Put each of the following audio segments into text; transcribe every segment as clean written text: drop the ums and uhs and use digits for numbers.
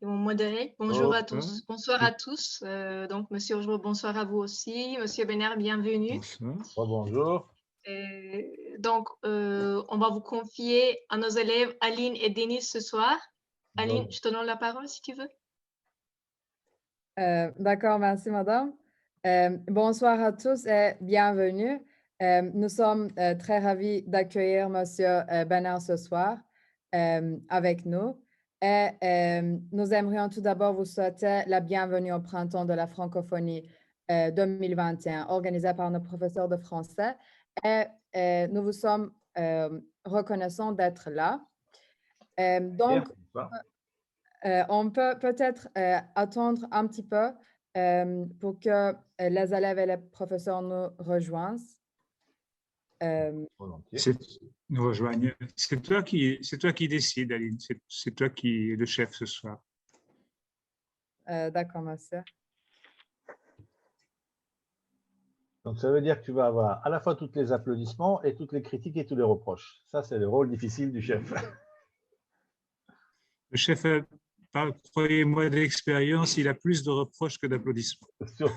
vont modérer. Bonjour à tous, Bonsoir. bonsoir à tous. Donc, Monsieur Ojro, bonsoir à vous aussi. Monsieur Benner, bienvenue. Bonsoir. Bonjour. Donc, on va vous confier à nos élèves Aline et Denis ce soir. Aline, je te donne la parole si tu veux. D'accord, merci madame. Bonsoir à tous et bienvenue. Nous sommes très ravis d'accueillir Monsieur Benner ce soir avec nous. Et nous aimerions tout d'abord vous souhaiter la bienvenue au Printemps de la francophonie 2021, organisé par nos professeurs de français. Et nous vous sommes reconnaissants d'être là. Donc, on peut peut-être attendre un petit peu pour que les élèves et les professeurs nous rejoignent. Nous rejoignent. C'est toi qui décides, Aline. C'est toi qui es le chef ce soir. D'accord, monsieur. Donc, ça veut dire que tu vas avoir à la fois tous les applaudissements et toutes les critiques et tous les reproches. Ça, c'est le rôle difficile du chef. Le chef, croyez-moi d'expérience, il a plus de reproches que d'applaudissements.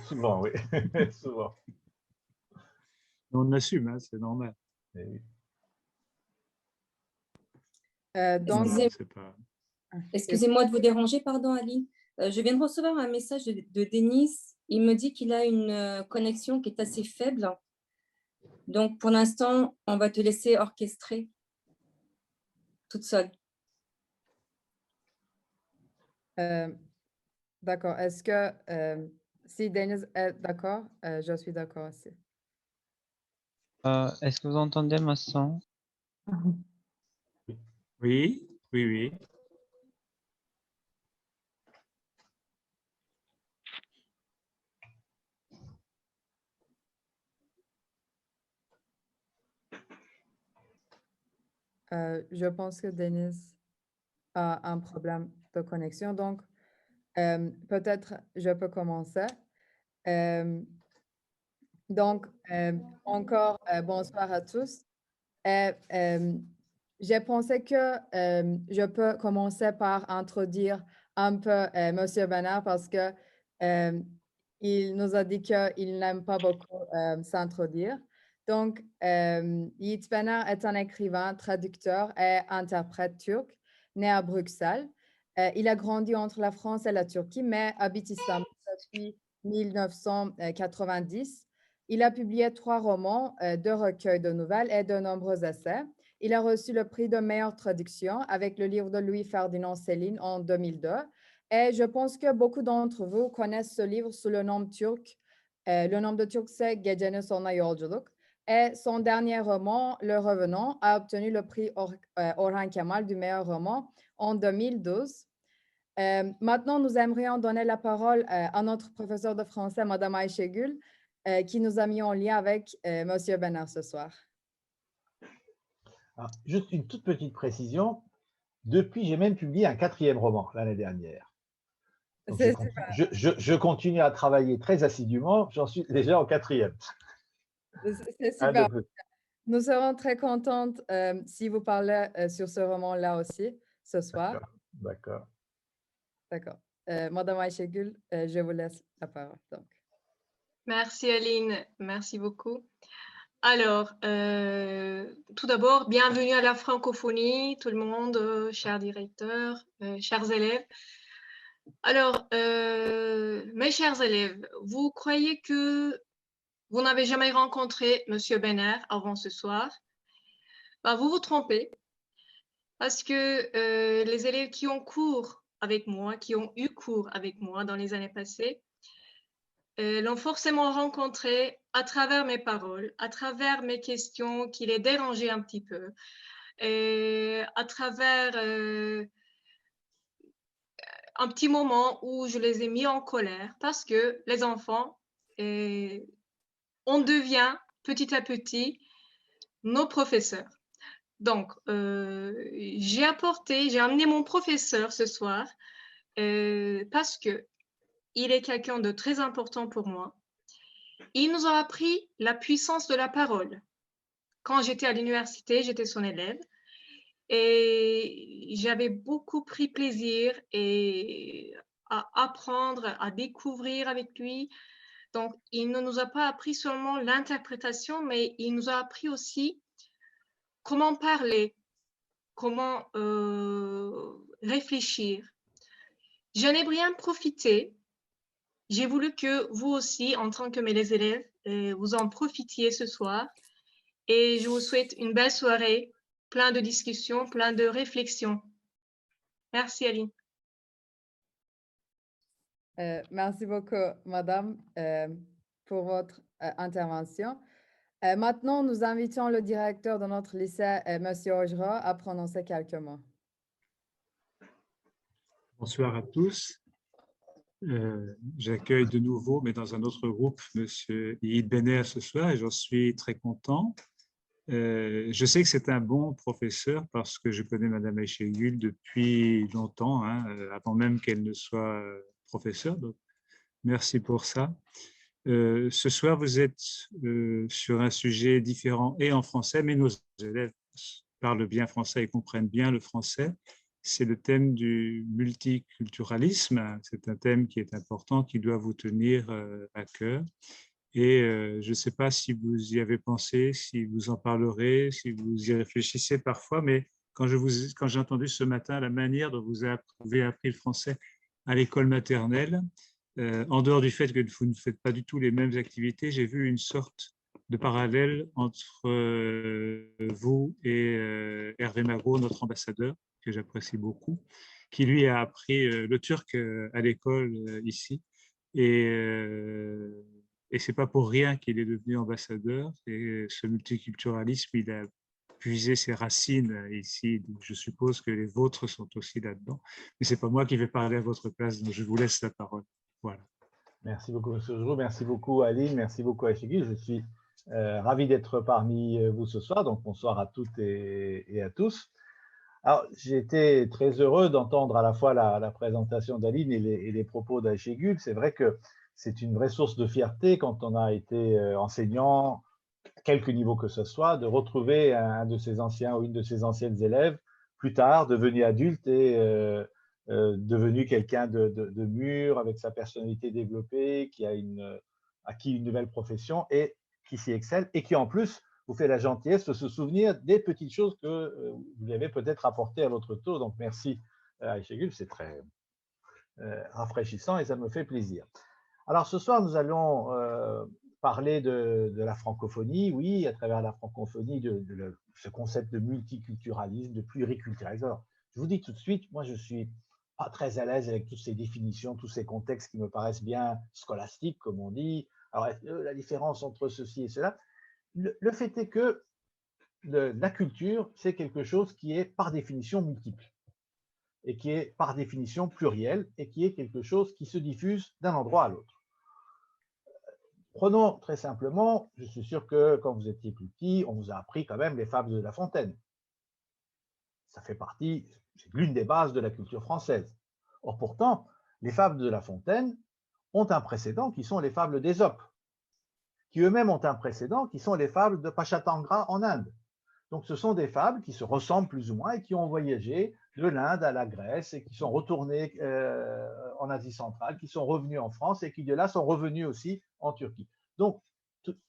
Souvent, oui. Souvent. On assume, hein, c'est normal. Oui. Donc, excusez-moi de vous déranger, pardon, Aline. Je viens de recevoir un message de Denis. Il me dit qu'il a une connexion qui est assez faible. Donc, pour l'instant, on va te laisser orchestrer toute seule. D'accord. Est-ce que si Denis est d'accord, je suis d'accord aussi. Est-ce que vous entendez ma son? Oui, oui, oui. Je pense que Denis a un problème de connexion, donc peut-être je peux commencer. Donc, encore bonsoir à tous. Et, j'ai pensé que je peux commencer par introduire un peu Monsieur Benner parce que il nous a dit qu'il n'aime pas beaucoup s'introduire. Donc, Yiğit Benner est un écrivain, traducteur et interprète turc, né à Bruxelles. Il a grandi entre la France et la Turquie, mais habite Istanbul depuis 1990. Il a publié 3 romans, 2 recueils de nouvelles et de nombreux essais. Il a reçu le prix de meilleure traduction avec le livre de Louis-Ferdinand Céline en 2002. Et je pense que beaucoup d'entre vous connaissent ce livre sous le nom turc. Le nom de turc, c'est Gecenin Sonuna Yolculuk. Et son dernier roman, Le Revenant, a obtenu le prix Orhan Kemal du meilleur roman en 2012. Maintenant, nous aimerions donner la parole à notre professeur de français, Madame Ayşegül, qui nous a mis en lien avec Monsieur Benner ce soir. Alors, juste une toute petite précision. Depuis, j'ai même publié un 4e roman l'année dernière. Donc, je continue à travailler très assidûment. J'en suis déjà au 4e. C'est super. Nous serons très contentes si vous parlez sur ce roman-là aussi ce soir. D'accord. D'accord. Madame Ayşegül, je vous laisse la parole. Donc. Merci Aline, merci beaucoup. Alors, tout d'abord, bienvenue à la francophonie, tout le monde, chers directeurs, chers élèves. Alors, mes chers élèves, vous croyez que vous n'avez jamais rencontré Monsieur Benner avant ce soir? Ben, vous vous trompez, parce que les élèves qui ont cours avec moi, qui ont eu cours avec moi dans les années passées, l'ont forcément rencontré à travers mes paroles, à travers mes questions qui les dérangeaient un petit peu, et à travers un petit moment où je les ai mis en colère parce que les enfants, on devient petit à petit nos professeurs. Donc, j'ai amené mon professeur ce soir parce que il est quelqu'un de très important pour moi. Il nous a appris la puissance de la parole. Quand j'étais à l'université, j'étais son élève et j'avais beaucoup pris plaisir et à apprendre, à découvrir avec lui. Donc, il ne nous a pas appris seulement l'interprétation, mais il nous a appris aussi comment parler, comment réfléchir. J'en ai bien profité. J'ai voulu que vous aussi, en tant que mes élèves, vous en profitiez ce soir. Et je vous souhaite une belle soirée, plein de discussions, plein de réflexions. Merci, Aline. Merci beaucoup, Madame, pour votre intervention. Maintenant, nous invitons le directeur de notre lycée, Monsieur Ojra, à prononcer quelques mots. Bonsoir à tous. J'accueille de nouveau, mais dans un autre groupe, Monsieur Yid Benner ce soir et j'en suis très content. Je sais que c'est un bon professeur parce que je connais Madame Aychegul depuis longtemps, hein, avant même qu'elle ne soit professeure. Donc, merci pour ça. Ce soir, vous êtes sur un sujet différent et en français, mais nos élèves parlent bien français et comprennent bien le français. C'est le thème du multiculturalisme. C'est un thème qui est important, qui doit vous tenir à cœur. Et je ne sais pas si vous y avez pensé, si vous en parlerez, si vous y réfléchissez parfois, mais quand j'ai entendu ce matin la manière dont vous avez appris le français à l'école maternelle, en dehors du fait que vous ne faites pas du tout les mêmes activités, j'ai vu une sorte de parallèle entre vous et Hervé Magro, notre ambassadeur, que j'apprécie beaucoup, qui lui a appris le turc à l'école ici. Et ce n'est pas pour rien qu'il est devenu ambassadeur. Et ce multiculturalisme, il a puisé ses racines ici. Donc je suppose que les vôtres sont aussi là-dedans. Mais ce n'est pas moi qui vais parler à votre place, donc je vous laisse la parole. Voilà. Merci beaucoup, M. Ojro. Merci beaucoup, Aline. Merci beaucoup, Aychegul. Je suis ravi d'être parmi vous ce soir. Donc, bonsoir à toutes et à tous. Alors, j'ai été très heureux d'entendre à la fois la présentation d'Aline et les propos d'Aychegul. C'est vrai que c'est une vraie source de fierté quand on a été enseignant, à quelque niveau que ce soit, de retrouver un de ses anciens ou une de ses anciennes élèves, plus tard, devenu adulte et devenu quelqu'un de mûr, avec sa personnalité développée, qui a acquis une nouvelle profession et qui s'y excelle, et qui en plus vous fait la gentillesse de se souvenir des petites choses que vous lui avez peut-être apportées à votre tour. Donc merci Aychegul, c'est très rafraîchissant et ça me fait plaisir. Alors ce soir, nous allons parler de la francophonie, oui, à travers la francophonie, de ce concept de multiculturalisme, de pluriculturalisme. Alors, je vous dis tout de suite, moi je suis pas très à l'aise avec toutes ces définitions, tous ces contextes qui me paraissent bien scolastiques, comme on dit. Alors, la différence entre ceci et cela, le fait est que la culture, c'est quelque chose qui est par définition multiple et qui est par définition pluriel et qui est quelque chose qui se diffuse d'un endroit à l'autre. Prenons très simplement, je suis sûr que quand vous étiez plus petit, on vous a appris quand même les fables de La Fontaine. Ça fait partie, c'est l'une des bases de la culture française. Or pourtant, les fables de La Fontaine ont un précédent qui sont les fables d'Ésope, qui eux-mêmes ont un précédent qui sont les fables de Pachatangra en Inde. Donc ce sont des fables qui se ressemblent plus ou moins et qui ont voyagé de l'Inde à la Grèce et qui sont retournés en Asie centrale, qui sont revenus en France et qui de là sont revenus aussi en Turquie. Donc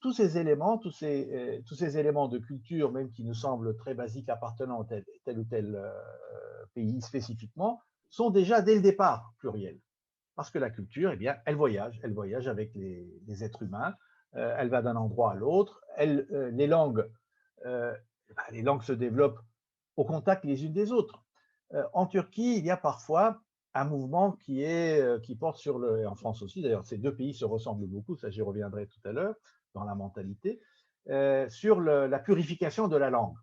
tous ces éléments, tous ces éléments de culture, même qui nous semblent très basiques appartenant à tel ou tel pays spécifiquement, sont déjà dès le départ pluriels. Parce que la culture, eh bien, elle voyage avec les êtres humains, elle va d'un endroit à l'autre, les langues se développent au contact les unes des autres. En Turquie, il y a parfois un mouvement qui porte sur en France aussi, d'ailleurs, ces deux pays se ressemblent beaucoup, ça j'y reviendrai tout à l'heure, dans la mentalité, sur la purification de la langue.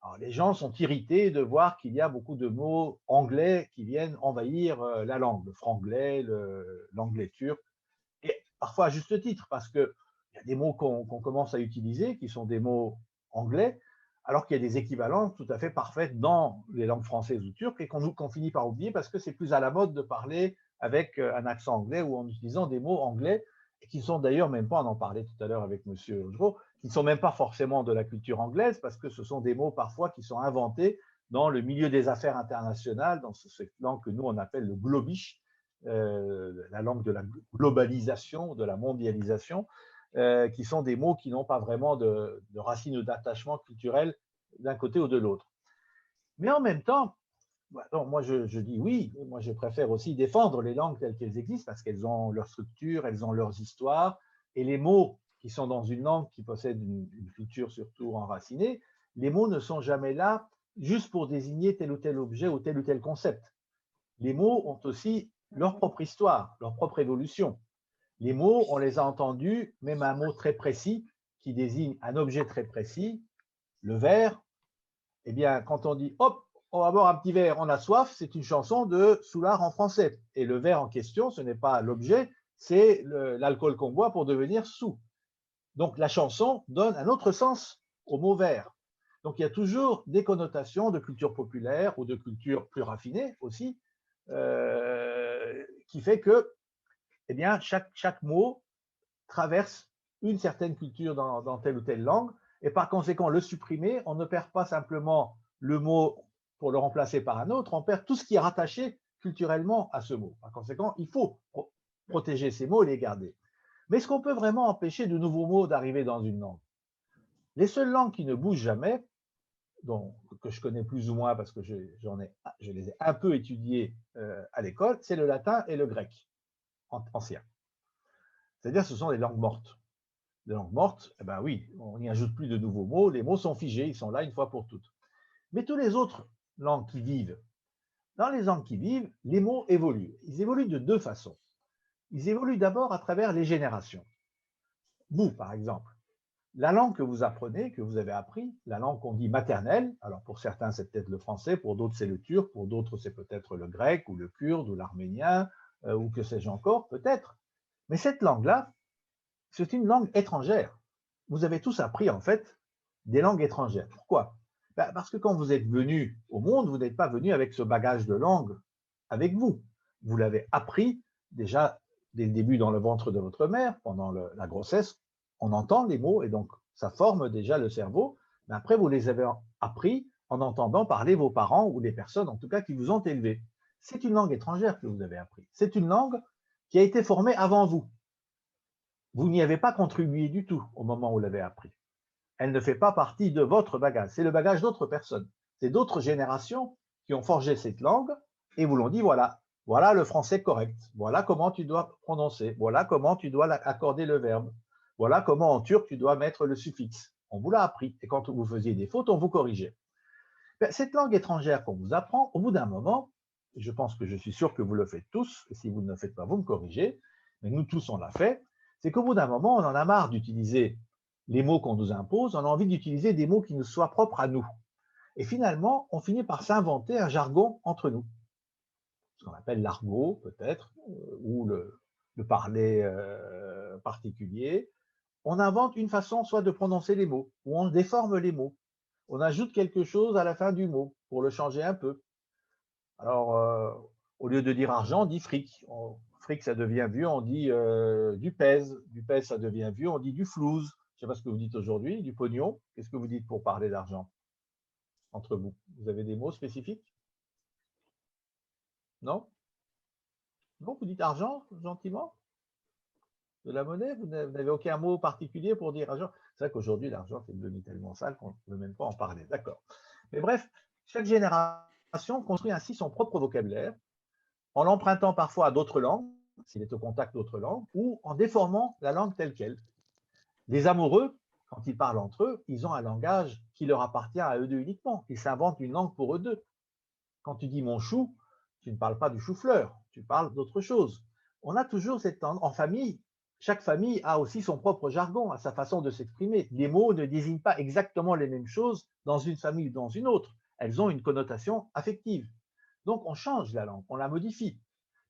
Alors, les gens sont irrités de voir qu'il y a beaucoup de mots anglais qui viennent envahir la langue, le franglais, l'anglais turc, et parfois à juste titre, parce qu'il y a des mots qu'on commence à utiliser qui sont des mots anglais, alors qu'il y a des équivalents tout à fait parfaits dans les langues françaises ou turques et qu'on finit par oublier parce que c'est plus à la mode de parler avec un accent anglais ou en utilisant des mots anglais et qui ne sont d'ailleurs même pas, on en parlait tout à l'heure avec M. Ojro, qui ne sont même pas forcément de la culture anglaise parce que ce sont des mots parfois qui sont inventés dans le milieu des affaires internationales, dans cette langue que nous on appelle le globish, la langue de la globalisation, de la mondialisation, qui sont des mots qui n'ont pas vraiment de racines ou d'attachement culturel d'un côté ou de l'autre. Mais en même temps, non, moi je dis oui, moi je préfère aussi défendre les langues telles qu'elles existent parce qu'elles ont leur structure, elles ont leurs histoires, et les mots qui sont dans une langue qui possède une culture surtout enracinée, les mots ne sont jamais là juste pour désigner tel ou tel objet ou tel concept. Les mots ont aussi leur propre histoire, leur propre évolution. Les mots, on les a entendus, même un mot très précis qui désigne un objet très précis, le verre. Eh bien, quand on dit hop, on va boire un petit verre, on a soif, c'est une chanson de Soulard en français. Et le verre en question, ce n'est pas l'objet, c'est l'alcool qu'on boit pour devenir saoul. Donc la chanson donne un autre sens au mot verre. Donc il y a toujours des connotations de culture populaire ou de culture plus raffinée aussi, qui fait que eh bien, chaque mot traverse une certaine culture dans telle ou telle langue, et par conséquent, le supprimer, on ne perd pas simplement le mot pour le remplacer par un autre, on perd tout ce qui est rattaché culturellement à ce mot. Par conséquent, il faut protéger ces mots et les garder. Mais est-ce qu'on peut vraiment empêcher de nouveaux mots d'arriver dans une langue? Les seules langues qui ne bougent jamais, que je connais plus ou moins parce que je les ai un peu étudiées à l'école, c'est le latin et le grec ancien. C'est-à-dire ce sont des langues mortes. Les langues mortes, eh ben oui, on n'y ajoute plus de nouveaux mots, les mots sont figés, ils sont là une fois pour toutes. Mais toutes les autres langues qui vivent, dans les langues qui vivent, les mots évoluent. Ils évoluent de deux façons. Ils évoluent d'abord à travers les générations. Vous, par exemple, la langue que vous apprenez, que vous avez appris, la langue qu'on dit maternelle, alors pour certains c'est peut-être le français, pour d'autres c'est le turc, pour d'autres c'est peut-être le grec ou le kurde ou l'arménien, ou que sais-je encore, peut-être. Mais cette langue-là, c'est une langue étrangère. Vous avez tous appris en fait des langues étrangères. Pourquoi? Parce que quand vous êtes venu au monde, vous n'êtes pas venu avec ce bagage de langue avec vous. Vous l'avez appris déjà dès le début dans le ventre de votre mère, pendant la grossesse. On entend les mots et donc ça forme déjà le cerveau. Mais après, vous les avez appris en entendant parler vos parents ou les personnes en tout cas qui vous ont élevé. C'est une langue étrangère que vous avez appris. C'est une langue qui a été formée avant vous. Vous n'y avez pas contribué du tout au moment où vous l'avez appris. Elle ne fait pas partie de votre bagage. C'est le bagage d'autres personnes. C'est d'autres générations qui ont forgé cette langue et vous l'ont dit, voilà le français correct. Voilà comment tu dois prononcer. Voilà comment tu dois accorder le verbe. Voilà comment en turc tu dois mettre le suffixe. On vous l'a appris. Et quand vous faisiez des fautes, on vous corrigeait. Cette langue étrangère qu'on vous apprend, au bout d'un moment, et je pense que je suis sûr que vous le faites tous, et si vous ne le faites pas, vous me corrigez, mais nous tous on l'a fait, c'est qu'au bout d'un moment, on en a marre d'utiliser les mots qu'on nous impose, on a envie d'utiliser des mots qui nous soient propres à nous. Et finalement, on finit par s'inventer un jargon entre nous, ce qu'on appelle l'argot peut-être, ou le parler particulier. On invente une façon soit de prononcer les mots, ou on déforme les mots. On ajoute quelque chose à la fin du mot pour le changer un peu. Alors, au lieu de dire argent, on dit fric. Fric, ça devient vieux, on dit du pèse. Du pèse, ça devient vieux, on dit du flouze. Je ne sais pas ce que vous dites aujourd'hui, du pognon. Qu'est-ce que vous dites pour parler d'argent entre vous? Vous avez des mots spécifiques? Non? Non, vous dites argent, gentiment? De la monnaie? Vous n'avez aucun mot particulier pour dire argent? C'est vrai qu'aujourd'hui, l'argent, c'est devenu tellement sale qu'on ne peut même pas en parler. D'accord. Mais bref, chaque génération construit ainsi son propre vocabulaire, en l'empruntant parfois à d'autres langues, s'il est au contact d'autres langues, ou en déformant la langue telle qu'elle. Les amoureux, quand ils parlent entre eux, ils ont un langage qui leur appartient à eux deux uniquement. Ils s'inventent une langue pour eux deux. Quand tu dis mon chou, tu ne parles pas du chou-fleur, tu parles d'autre chose. On a toujours cette tendance, en famille, chaque famille a aussi son propre jargon, a sa façon de s'exprimer. Les mots ne désignent pas exactement les mêmes choses dans une famille ou dans une autre. Elles ont une connotation affective. Donc, on change la langue, on la modifie.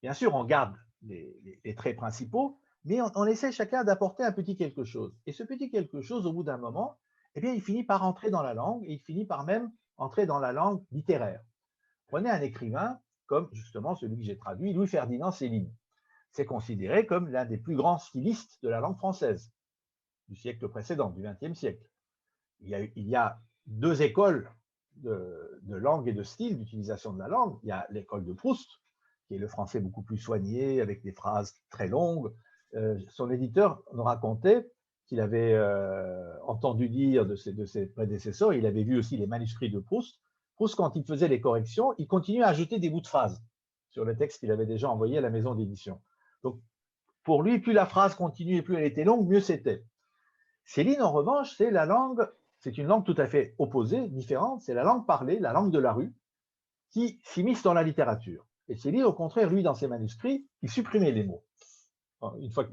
Bien sûr, on garde les traits principaux, mais on essaie chacun d'apporter un petit quelque chose. Et ce petit quelque chose, au bout d'un moment, eh bien, il finit par entrer dans la langue et il finit par même entrer dans la langue littéraire. Prenez un écrivain comme justement celui que j'ai traduit, Louis-Ferdinand Céline. C'est considéré comme l'un des plus grands stylistes de la langue française du siècle précédent, du XXe siècle. Il y a deux écoles de langue et de style d'utilisation de la langue. Il y a l'école de Proust, qui qui est le français beaucoup plus soigné, avec des phrases très longues. Son éditeur nous racontait qu'il avait entendu dire de ses prédécesseurs, il avait vu aussi les manuscrits de Proust. Proust, quand il faisait les corrections, il continuait à ajouter des bouts de phrases sur le texte qu'il avait déjà envoyé à la maison d'édition. Donc, pour lui, plus la phrase continuait, plus elle était longue, mieux c'était. Céline, en revanche, c'est une langue tout à fait opposée, différente, c'est la langue parlée, la langue de la rue, qui s'immisce dans la littérature. Et Céline, au contraire, lui, dans ses manuscrits, il supprimait les mots, une fois,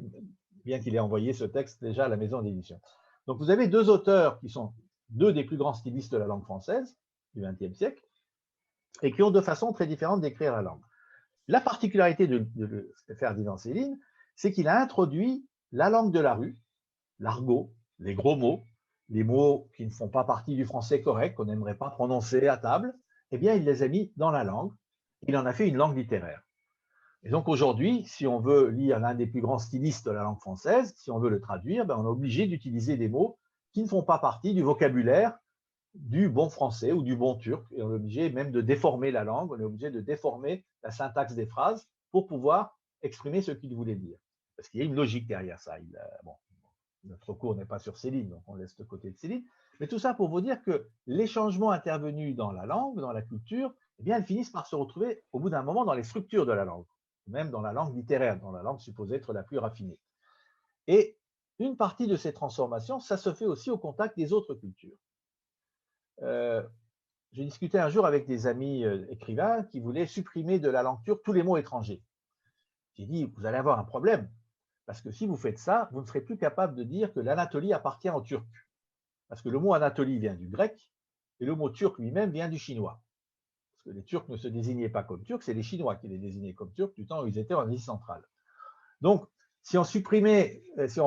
bien qu'il ait envoyé ce texte déjà à la maison d'édition. Donc, vous avez deux auteurs qui sont deux des plus grands stylistes de la langue française du XXe siècle et qui ont deux façons très différentes d'écrire la langue. La particularité de Ferdinand Céline, c'est qu'il a introduit la langue de la rue, l'argot, les gros mots, les mots qui ne font pas partie du français correct, qu'on n'aimerait pas prononcer à table, eh bien, il les a mis dans la langue. Il en a fait une langue littéraire. Et donc aujourd'hui, si on veut lire l'un des plus grands stylistes de la langue française, si on veut le traduire, ben on est obligé d'utiliser des mots qui ne font pas partie du vocabulaire du bon français ou du bon turc. Et on est obligé même de déformer la langue, on est obligé de déformer la syntaxe des phrases pour pouvoir exprimer ce qu'il voulait dire. Parce qu'il y a une logique derrière ça. Bon, notre cours n'est pas sur Céline, donc on laisse de côté de Céline. Mais tout ça pour vous dire que les changements intervenus dans la langue, dans la culture, eh bien, elles finissent par se retrouver au bout d'un moment dans les structures de la langue, même dans la langue littéraire, dans la langue supposée être la plus raffinée. Et une partie de ces transformations, ça se fait aussi au contact des autres cultures. J'ai discuté un jour avec des amis écrivains qui voulaient supprimer de la langue turque tous les mots étrangers. J'ai dit, vous allez avoir un problème, parce que si vous faites ça, vous ne serez plus capable de dire que l'Anatolie appartient aux Turcs. Parce que le mot Anatolie vient du grec, et le mot turc lui-même vient du chinois. Parce que les Turcs ne se désignaient pas comme Turcs, c'est les Chinois qui les désignaient comme Turcs du temps où ils étaient en Asie centrale. Donc, si on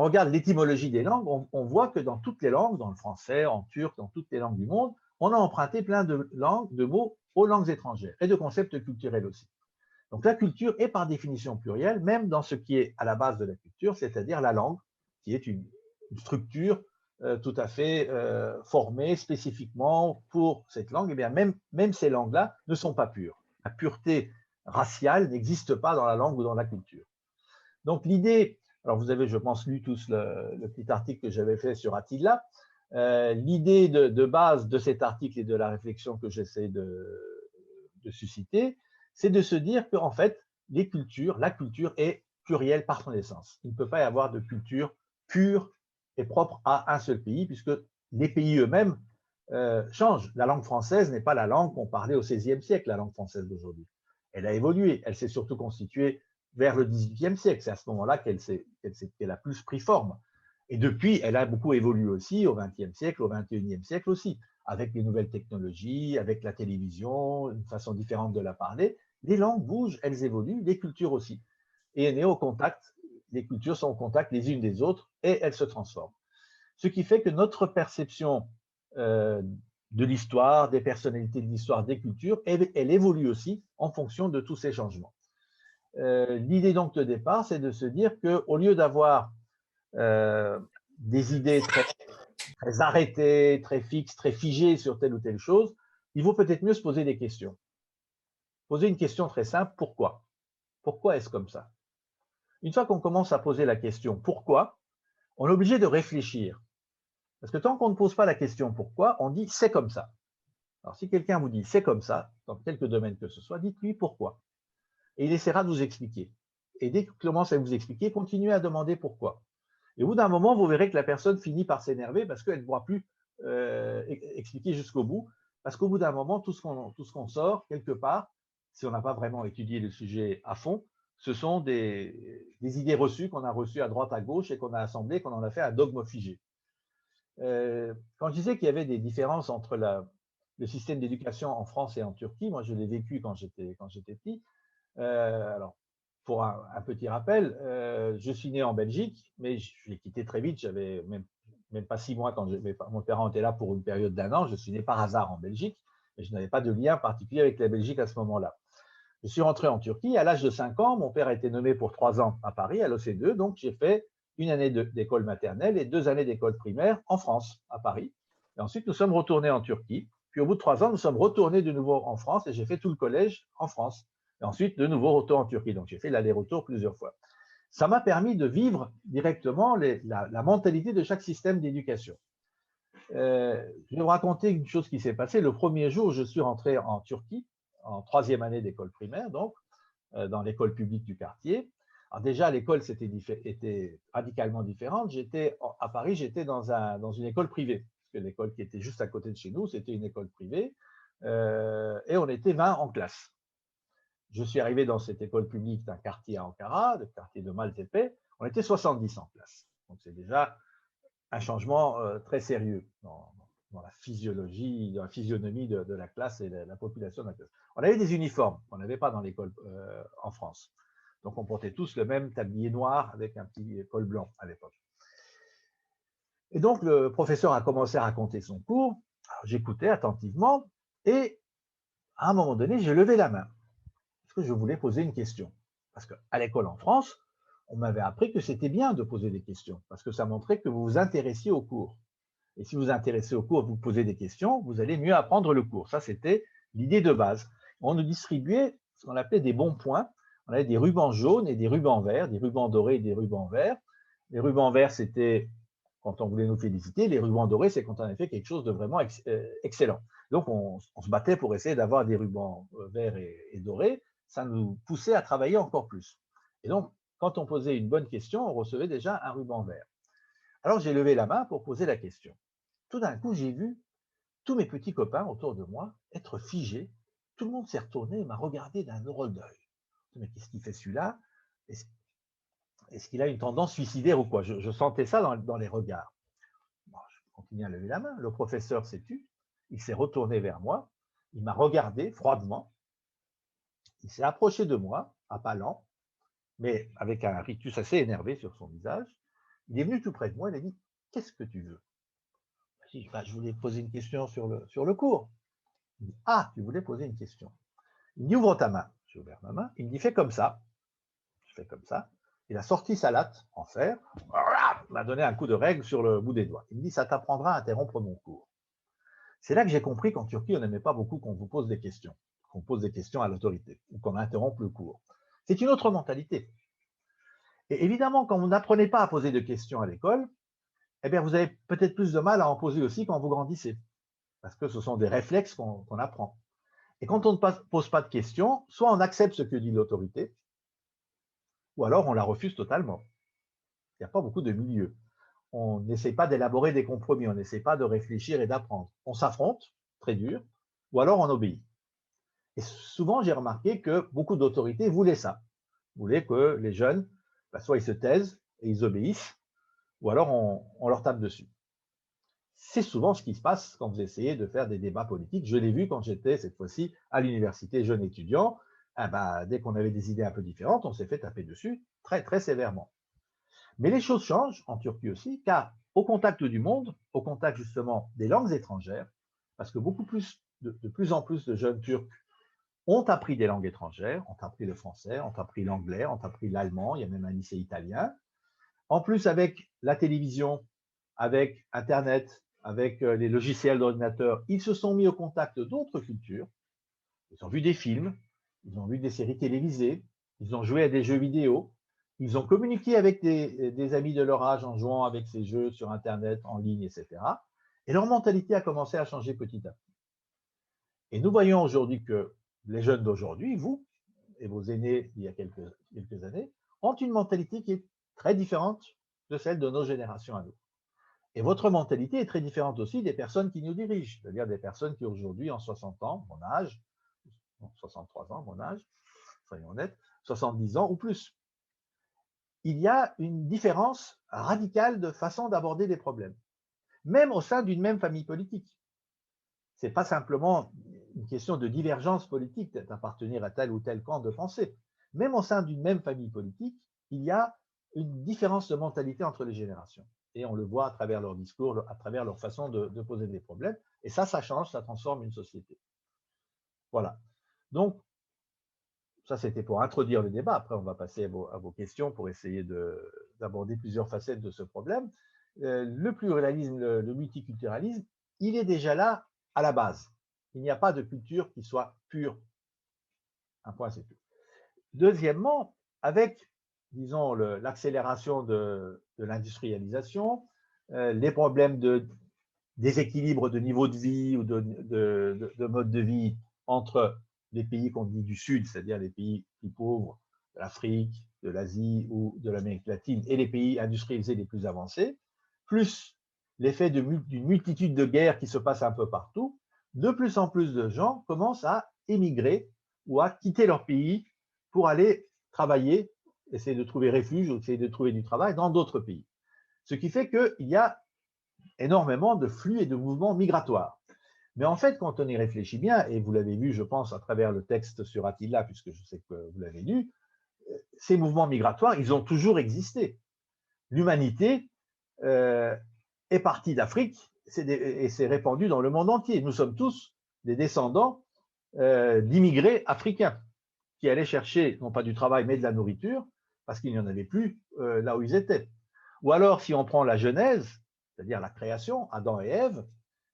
regarde l'étymologie des langues, on voit que dans toutes les langues, dans le français, en turc, dans toutes les langues du monde, on a emprunté plein de mots aux langues étrangères et de concepts culturels aussi. Donc la culture est par définition plurielle, même dans ce qui est à la base de la culture, c'est-à-dire la langue, qui est une structure tout à fait formée spécifiquement pour cette langue. Et bien même ces langues-là ne sont pas pures. La pureté raciale n'existe pas dans la langue ou dans la culture. Donc l'idée, alors vous avez, je pense, lu tous le petit article que j'avais fait sur Attila. L'idée de base de cet article et de la réflexion que j'essaie de susciter, c'est de se dire qu'en fait, la culture est plurielle par son essence. Il ne peut pas y avoir de culture pure et propre à un seul pays, puisque les pays eux-mêmes changent. La langue française n'est pas la langue qu'on parlait au XVIe siècle, la langue française d'aujourd'hui. Elle a évolué, elle s'est surtout constituée vers le XVIIIe siècle. C'est à ce moment-là qu'elle a plus pris forme. Et depuis, elle a beaucoup évolué aussi au XXe siècle, au XXIe siècle aussi, avec les nouvelles technologies, avec la télévision, une façon différente de la parler. Les langues bougent, elles évoluent, les cultures aussi. Et on est au contact, les cultures sont au contact les unes des autres et elles se transforment. Ce qui fait que notre perception de l'histoire, des personnalités de l'histoire, des cultures, elle évolue aussi en fonction de tous ces changements. L'idée donc de départ, c'est de se dire qu'au lieu d'avoir des idées très arrêtées, très fixes, très figées sur telle ou telle chose, il vaut peut-être mieux se poser des questions. Poser une question très simple, pourquoi? Pourquoi est-ce comme ça? Une fois qu'on commence à poser la question pourquoi, on est obligé de réfléchir. Parce que tant qu'on ne pose pas la question pourquoi, on dit c'est comme ça. Alors si quelqu'un vous dit c'est comme ça, dans quelque domaine que ce soit, dites-lui pourquoi. Et il essaiera de vous expliquer. Et dès qu'il commence à vous expliquer, continuez à demander pourquoi. Et au bout d'un moment, vous verrez que la personne finit par s'énerver parce qu'elle ne pourra plus expliquer jusqu'au bout. Parce qu'au bout d'un moment, tout ce qu'on sort, quelque part, si on n'a pas vraiment étudié le sujet à fond, ce sont des idées reçues qu'on a reçues à droite, à gauche et qu'on a assemblées, qu'on en a fait un dogme figé. Quand je disais qu'il y avait des différences entre le système d'éducation en France et en Turquie, moi je l'ai vécu quand j'étais petit. Alors, pour un petit rappel, je suis né en Belgique, mais je l'ai quitté très vite. J'avais même pas 6 mois quand mon parent était là pour une période d'1 an. Je suis né par hasard en Belgique, mais je n'avais pas de lien particulier avec la Belgique à ce moment-là. Je suis rentré en Turquie. À l'âge de 5 ans, mon père a été nommé pour 3 ans à Paris, à l'OC2. Donc, j'ai fait 1 année d'école maternelle et 2 années d'école primaire en France, à Paris. Et ensuite, nous sommes retournés en Turquie. Puis, au bout de 3 ans, nous sommes retournés de nouveau en France et j'ai fait tout le collège en France. Et ensuite, de nouveau, retour en Turquie. Donc, j'ai fait l'aller-retour plusieurs fois. Ça m'a permis de vivre directement la mentalité de chaque système d'éducation. Je vais vous raconter une chose qui s'est passée. Le premier jour, je suis rentré en Turquie, en 3e année d'école primaire, donc, dans l'école publique du quartier. Alors déjà, l'école était radicalement différente. À Paris, j'étais dans une école privée, parce que l'école qui était juste à côté de chez nous, c'était une école privée, et on était 20 en classe. Je suis arrivé dans cette école publique d'un quartier à Ankara, le quartier de Maltepe, on était 70 en classe. Donc c'est déjà un changement très sérieux dans la physiologie, dans la physionomie de la classe et de la population de la classe. On avait des uniformes qu'on n'avait pas dans l'école en France. Donc on portait tous le même tablier noir avec un petit col blanc à l'époque. Et donc le professeur a commencé à raconter son cours. J'écoutais attentivement et à un moment donné, j'ai levé la main parce que je voulais poser une question. Parce qu'à l'école en France, on m'avait appris que c'était bien de poser des questions parce que ça montrait que vous vous intéressiez au cours. Et si vous vous intéressez au cours, vous posez des questions, vous allez mieux apprendre le cours. Ça, c'était l'idée de base. On nous distribuait ce qu'on appelait des bons points. On avait des rubans jaunes et des rubans verts, des rubans dorés et des rubans verts. Les rubans verts, c'était quand on voulait nous féliciter. Les rubans dorés, c'est quand on avait fait quelque chose de vraiment excellent. Donc, on se battait pour essayer d'avoir des rubans verts et dorés. Ça nous poussait à travailler encore plus. Et donc, quand on posait une bonne question, on recevait déjà un ruban vert. Alors, j'ai levé la main pour poser la question. Tout d'un coup, j'ai vu tous mes petits copains autour de moi être figés. Tout le monde s'est retourné et m'a regardé d'un drôle d'œil. Mais qu'est-ce qu'il fait celui-là? Est-ce qu'il a une tendance suicidaire ou quoi? Je sentais ça dans les regards. Bon, je continue à lever la main. Le professeur s'est tu. Il s'est retourné vers moi. Il m'a regardé froidement. Il s'est approché de moi, à pas lent, mais avec un rictus assez énervé sur son visage. Il est venu tout près de moi. Il a dit « Qu'est-ce que tu veux ?» Je voulais poser une question sur le cours. Il dit, ah, tu voulais poser une question. Il me dit, ouvre ta main. J'ai ouvert ma main. Il me dit, fais comme ça. Je fais comme ça. Il a sorti sa latte en fer. Il m'a donné un coup de règle sur le bout des doigts. Il me dit, ça t'apprendra à interrompre mon cours. C'est là que j'ai compris qu'en Turquie, on n'aimait pas beaucoup qu'on vous pose des questions, qu'on pose des questions à l'autorité ou qu'on interrompe le cours. C'est une autre mentalité. Et évidemment, quand vous n'apprenez pas à poser de questions à l'école, eh bien, vous avez peut-être plus de mal à en poser aussi quand vous grandissez, parce que ce sont des réflexes qu'on apprend. Et quand on ne pose pas de questions, soit on accepte ce que dit l'autorité, ou alors on la refuse totalement. Il n'y a pas beaucoup de milieu. On n'essaie pas d'élaborer des compromis, on n'essaie pas de réfléchir et d'apprendre. On s'affronte, très dur, ou alors on obéit. Et souvent, j'ai remarqué que beaucoup d'autorités voulaient ça. Voulaient que les jeunes, soit ils se taisent et ils obéissent, ou alors on leur tape dessus. C'est souvent ce qui se passe quand vous essayez de faire des débats politiques. Je l'ai vu quand j'étais, cette fois-ci, à l'université jeune étudiant. Dès qu'on avait des idées un peu différentes, on s'est fait taper dessus très, très sévèrement. Mais les choses changent en Turquie aussi, car au contact du monde, au contact justement des langues étrangères, parce que de plus en plus de jeunes Turcs ont appris des langues étrangères, ont appris le français, ont appris l'anglais, ont appris l'allemand, il y a même un lycée italien. En plus, avec la télévision, avec Internet, avec les logiciels d'ordinateur, ils se sont mis au contact d'autres cultures. Ils ont vu des films, ils ont vu des séries télévisées, ils ont joué à des jeux vidéo, ils ont communiqué avec des amis de leur âge en jouant avec ces jeux sur Internet, en ligne, etc. Et leur mentalité a commencé à changer petit à petit. Et nous voyons aujourd'hui que les jeunes d'aujourd'hui, vous et vos aînés il y a quelques années, ont une mentalité qui est très différente de celle de nos générations à nous. Et votre mentalité est très différente aussi des personnes qui nous dirigent, c'est-à-dire des personnes qui aujourd'hui, en 60 ans, mon âge, 63 ans, mon âge, soyons honnêtes, 70 ans ou plus. Il y a une différence radicale de façon d'aborder des problèmes, même au sein d'une même famille politique. Ce n'est pas simplement une question de divergence politique, d'appartenir à tel ou tel camp de pensée. Même au sein d'une même famille politique, il y a une différence de mentalité entre les générations. Et on le voit à travers leur discours, à travers leur façon de poser des problèmes. Et ça change, ça transforme une société. Voilà. Donc, ça, c'était pour introduire le débat. Après, on va passer à vos questions pour essayer d'aborder plusieurs facettes de ce problème. Le pluralisme, le multiculturalisme, il est déjà là à la base. Il n'y a pas de culture qui soit pure. Un point, c'est tout. Deuxièmement, avec, disons, l'accélération de l'industrialisation, les problèmes de déséquilibre de niveau de vie ou de mode de vie entre les pays qu'on dit du Sud, c'est-à-dire les pays plus pauvres, de l'Afrique, de l'Asie ou de l'Amérique latine, et les pays industrialisés les plus avancés, plus l'effet d'une multitude de guerres qui se passent un peu partout, de plus en plus de gens commencent à émigrer ou à quitter leur pays pour aller travailler, essayer de trouver refuge ou essayer de trouver du travail dans d'autres pays. Ce qui fait qu'il y a énormément de flux et de mouvements migratoires. Mais en fait, quand on y réfléchit bien, et vous l'avez vu, je pense, à travers le texte sur Attila, puisque je sais que vous l'avez lu, ces mouvements migratoires, ils ont toujours existé. L'humanité est partie d'Afrique et s'est répandue dans le monde entier. Nous sommes tous des descendants d'immigrés africains qui allaient chercher, non pas du travail, mais de la nourriture, parce qu'il n'y en avait plus là où ils étaient. Ou alors, si on prend la Genèse, c'est-à-dire la création, Adam et Ève,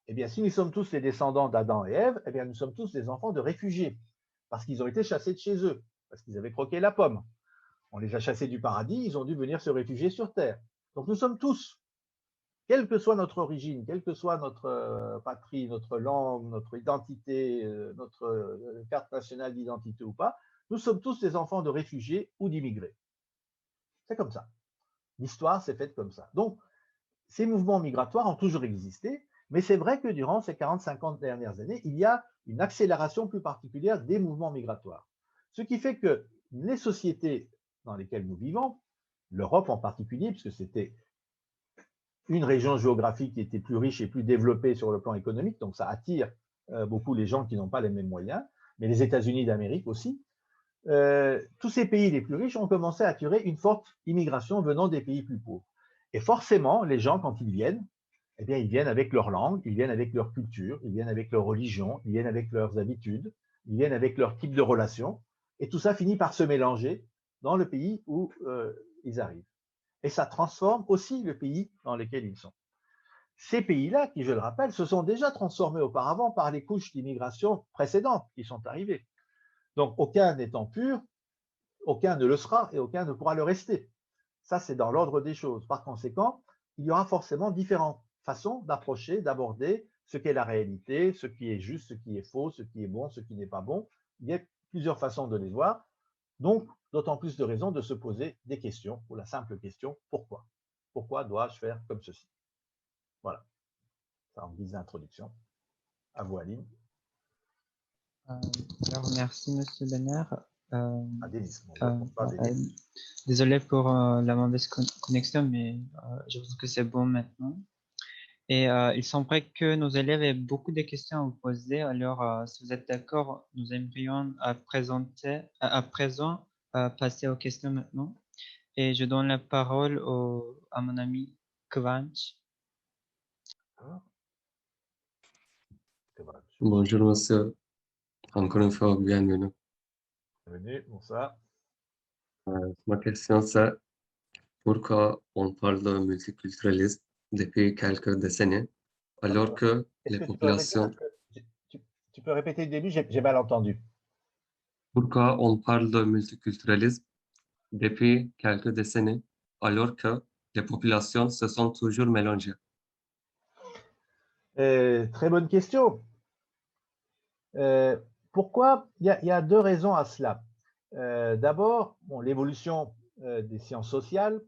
eh bien, si nous sommes tous les descendants d'Adam et Ève, eh bien, nous sommes tous des enfants de réfugiés, parce qu'ils ont été chassés de chez eux, parce qu'ils avaient croqué la pomme. On les a chassés du paradis, ils ont dû venir se réfugier sur Terre. Donc, nous sommes tous, quelle que soit notre origine, quelle que soit notre patrie, notre langue, notre identité, notre carte nationale d'identité ou pas, nous sommes tous des enfants de réfugiés ou d'immigrés. C'est comme ça. L'histoire s'est faite comme ça. Donc, ces mouvements migratoires ont toujours existé, mais c'est vrai que durant ces 40-50 dernières années, il y a une accélération plus particulière des mouvements migratoires. Ce qui fait que les sociétés dans lesquelles nous vivons, l'Europe en particulier, puisque c'était une région géographique qui était plus riche et plus développée sur le plan économique, donc ça attire beaucoup les gens qui n'ont pas les mêmes moyens, mais les États-Unis d'Amérique aussi, tous ces pays les plus riches ont commencé à attirer une forte immigration venant des pays plus pauvres. Et forcément, les gens, quand ils viennent, eh bien, ils viennent avec leur langue, ils viennent avec leur culture, ils viennent avec leur religion, ils viennent avec leurs habitudes, ils viennent avec leur type de relation, et tout ça finit par se mélanger dans le pays où ils arrivent. Et ça transforme aussi le pays dans lequel ils sont. Ces pays-là, qui, je le rappelle, se sont déjà transformés auparavant par les couches d'immigration précédentes qui sont arrivées. Donc, aucun n'étant pur, aucun ne le sera et aucun ne pourra le rester. Ça, c'est dans l'ordre des choses. Par conséquent, il y aura forcément différentes façons d'approcher, d'aborder ce qu'est la réalité, ce qui est juste, ce qui est faux, ce qui est bon, ce qui n'est pas bon. Il y a plusieurs façons de les voir. Donc, d'autant plus de raisons de se poser des questions, ou la simple question, pourquoi? Pourquoi dois-je faire comme ceci? Voilà. Ça en guise d'introduction. À vous, Aline. Alors, merci, Monsieur Benner. À Denis. Denis. Désolé pour la mauvaise connexion, mais je pense que c'est bon maintenant. Et il semblerait que nos élèves aient beaucoup de questions à vous poser. Alors, si vous êtes d'accord, nous aimerions à présent passer aux questions maintenant. Et je donne la parole à mon ami Kvanch. Bonjour, monsieur. Encore une fois, bienvenue. Bienvenue, bonsoir. Ma question, c'est pourquoi on parle de multiculturalisme depuis quelques décennies, alors que les populations... Tu peux répéter le début, j'ai mal entendu. Pourquoi on parle de multiculturalisme depuis quelques décennies, alors que les populations se sont toujours mélangées? Très bonne question. Pourquoi? Il y a deux raisons à cela. D'abord, l'évolution des sciences sociales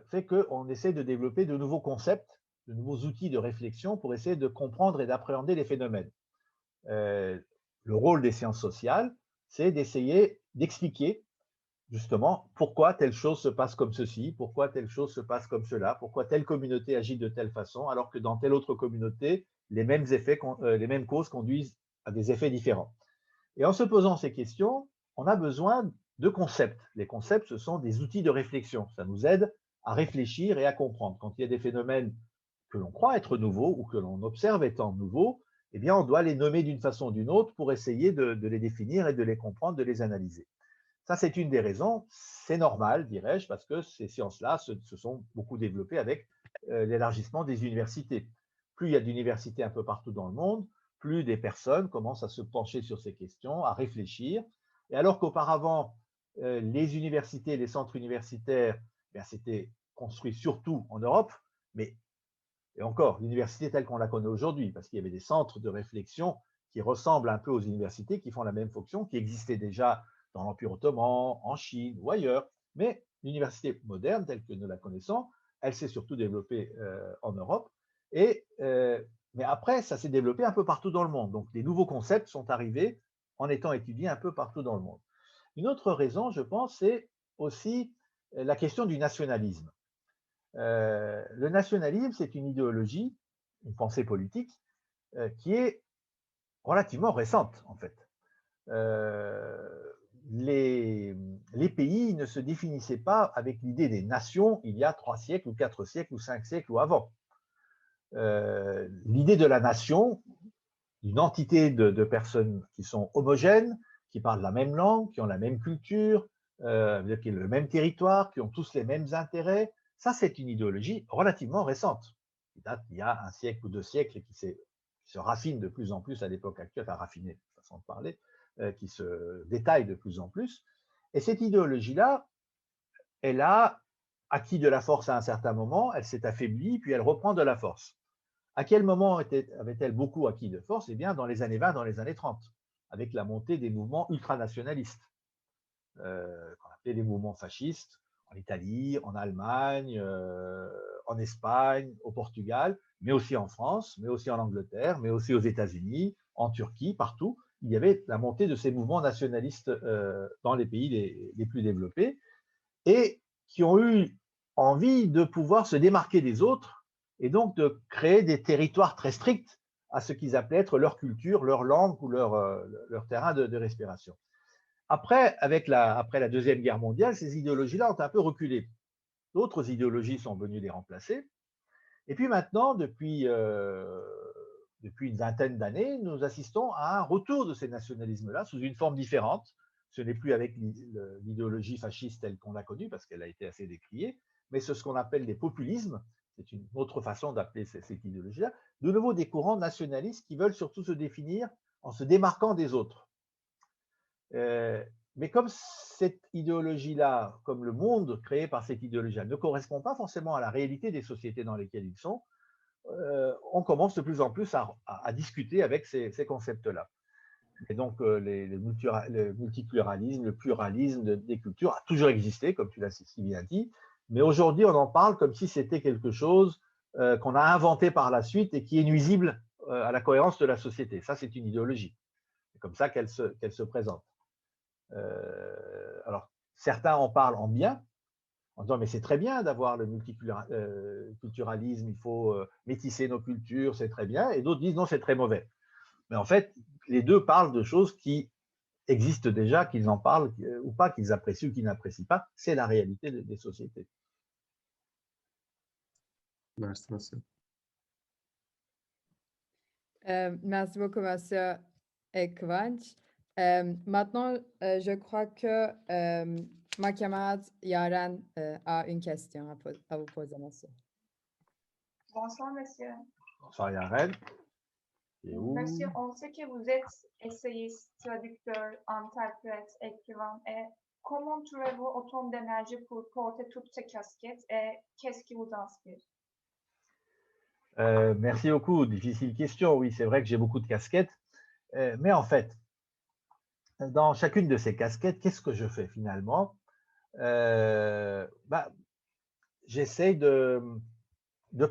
fait qu'on essaie de développer de nouveaux concepts, de nouveaux outils de réflexion pour essayer de comprendre et d'appréhender les phénomènes. Le rôle des sciences sociales, c'est d'essayer d'expliquer justement pourquoi telle chose se passe comme ceci, pourquoi telle chose se passe comme cela, pourquoi telle communauté agit de telle façon, alors que dans telle autre communauté, les mêmes causes conduisent à des effets différents. Et en se posant ces questions, on a besoin de concepts. Les concepts, ce sont des outils de réflexion. Ça nous aide à réfléchir et à comprendre. Quand il y a des phénomènes que l'on croit être nouveaux ou que l'on observe étant nouveaux, eh bien, on doit les nommer d'une façon ou d'une autre pour essayer de les définir et de les comprendre, de les analyser. Ça, c'est une des raisons. C'est normal, dirais-je, parce que ces sciences-là se sont beaucoup développées avec l'élargissement des universités. Plus il y a d'universités un peu partout dans le monde, plus des personnes commencent à se pencher sur ces questions, à réfléchir. Et alors qu'auparavant, les universités, les centres universitaires, c'était construit surtout en Europe, mais et encore, l'université telle qu'on la connaît aujourd'hui, parce qu'il y avait des centres de réflexion qui ressemblent un peu aux universités, qui font la même fonction, qui existaient déjà dans l'Empire ottoman, en Chine ou ailleurs. Mais l'université moderne, telle que nous la connaissons, elle s'est surtout développée en Europe. Mais après, ça s'est développé un peu partout dans le monde. Donc, des nouveaux concepts sont arrivés en étant étudiés un peu partout dans le monde. Une autre raison, je pense, c'est aussi la question du nationalisme. Le nationalisme, c'est une idéologie, une pensée politique, qui est relativement récente, en fait. Les pays ne se définissaient pas avec l'idée des nations il y a 3 siècles, ou 4 siècles, ou 5 siècles, ou avant. L'idée de la nation, une entité de personnes qui sont homogènes, qui parlent la même langue, qui ont la même culture, qui ont le même territoire, qui ont tous les mêmes intérêts, ça, c'est une idéologie relativement récente, qui date d'il y a 1 siècle ou 2 siècles et qui se raffine de plus en plus à l'époque actuelle, enfin raffinée, façon de parler, qui se détaille de plus en plus. Et cette idéologie-là, elle a acquis de la force à un certain moment, elle s'est affaiblie, puis elle reprend de la force. À quel moment avait-elle beaucoup acquis de force? Eh bien, dans les années 20, dans les années 30, avec la montée des mouvements ultranationalistes, qu'on appelait les mouvements fascistes, en Italie, en Allemagne, en Espagne, au Portugal, mais aussi en France, mais aussi en Angleterre, mais aussi aux États-Unis, en Turquie, partout. Il y avait la montée de ces mouvements nationalistes dans les pays les plus développés et qui ont eu envie de pouvoir se démarquer des autres et donc de créer des territoires très stricts à ce qu'ils appelaient être leur culture, leur langue ou leur terrain de respiration. Après la Deuxième Guerre mondiale, ces idéologies-là ont un peu reculé. D'autres idéologies sont venues les remplacer. Et puis maintenant, depuis une vingtaine d'années, nous assistons à un retour de ces nationalismes-là sous une forme différente. Ce n'est plus avec l'idéologie fasciste telle qu'on l'a connue, parce qu'elle a été assez décriée, mais c'est ce qu'on appelle les populismes. C'est une autre façon d'appeler cette idéologie-là. De nouveau, des courants nationalistes qui veulent surtout se définir en se démarquant des autres. Mais comme cette idéologie-là, comme le monde créé par cette idéologie-là, ne correspond pas forcément à la réalité des sociétés dans lesquelles ils sont, on commence de plus en plus à discuter avec ces concepts-là. Et donc, le multiculturalisme, le pluralisme des cultures a toujours existé, comme tu l'as si bien dit, mais aujourd'hui, on en parle comme si c'était quelque chose qu'on a inventé par la suite et qui est nuisible à la cohérence de la société. Ça, c'est une idéologie. C'est comme ça qu'elle se présente. Alors, certains en parlent en bien, en disant mais c'est très bien d'avoir le multiculturalisme, il faut métisser nos cultures, c'est très bien, et d'autres disent non, c'est très mauvais. Mais en fait, les deux parlent de choses qui existent déjà, qu'ils en parlent ou pas, qu'ils apprécient ou qu'ils n'apprécient pas, c'est la réalité des sociétés. Merci, monsieur. Merci beaucoup, monsieur Ekvanç. Maintenant, je crois que ma camarade Yaren a une question à vous poser, monsieur. Bonsoir, monsieur. Bonsoir, Yaren. Monsieur, on sait que vous êtes essayiste, traducteur, interprète, écrivain. Et comment trouvez-vous autant d'énergie pour porter toutes ces casquettes et qu'est-ce qui vous inspire? Merci beaucoup. Difficile question. Oui, c'est vrai que j'ai beaucoup de casquettes. Mais en fait, dans chacune de ces casquettes, qu'est-ce que je fais finalement? J'essaie de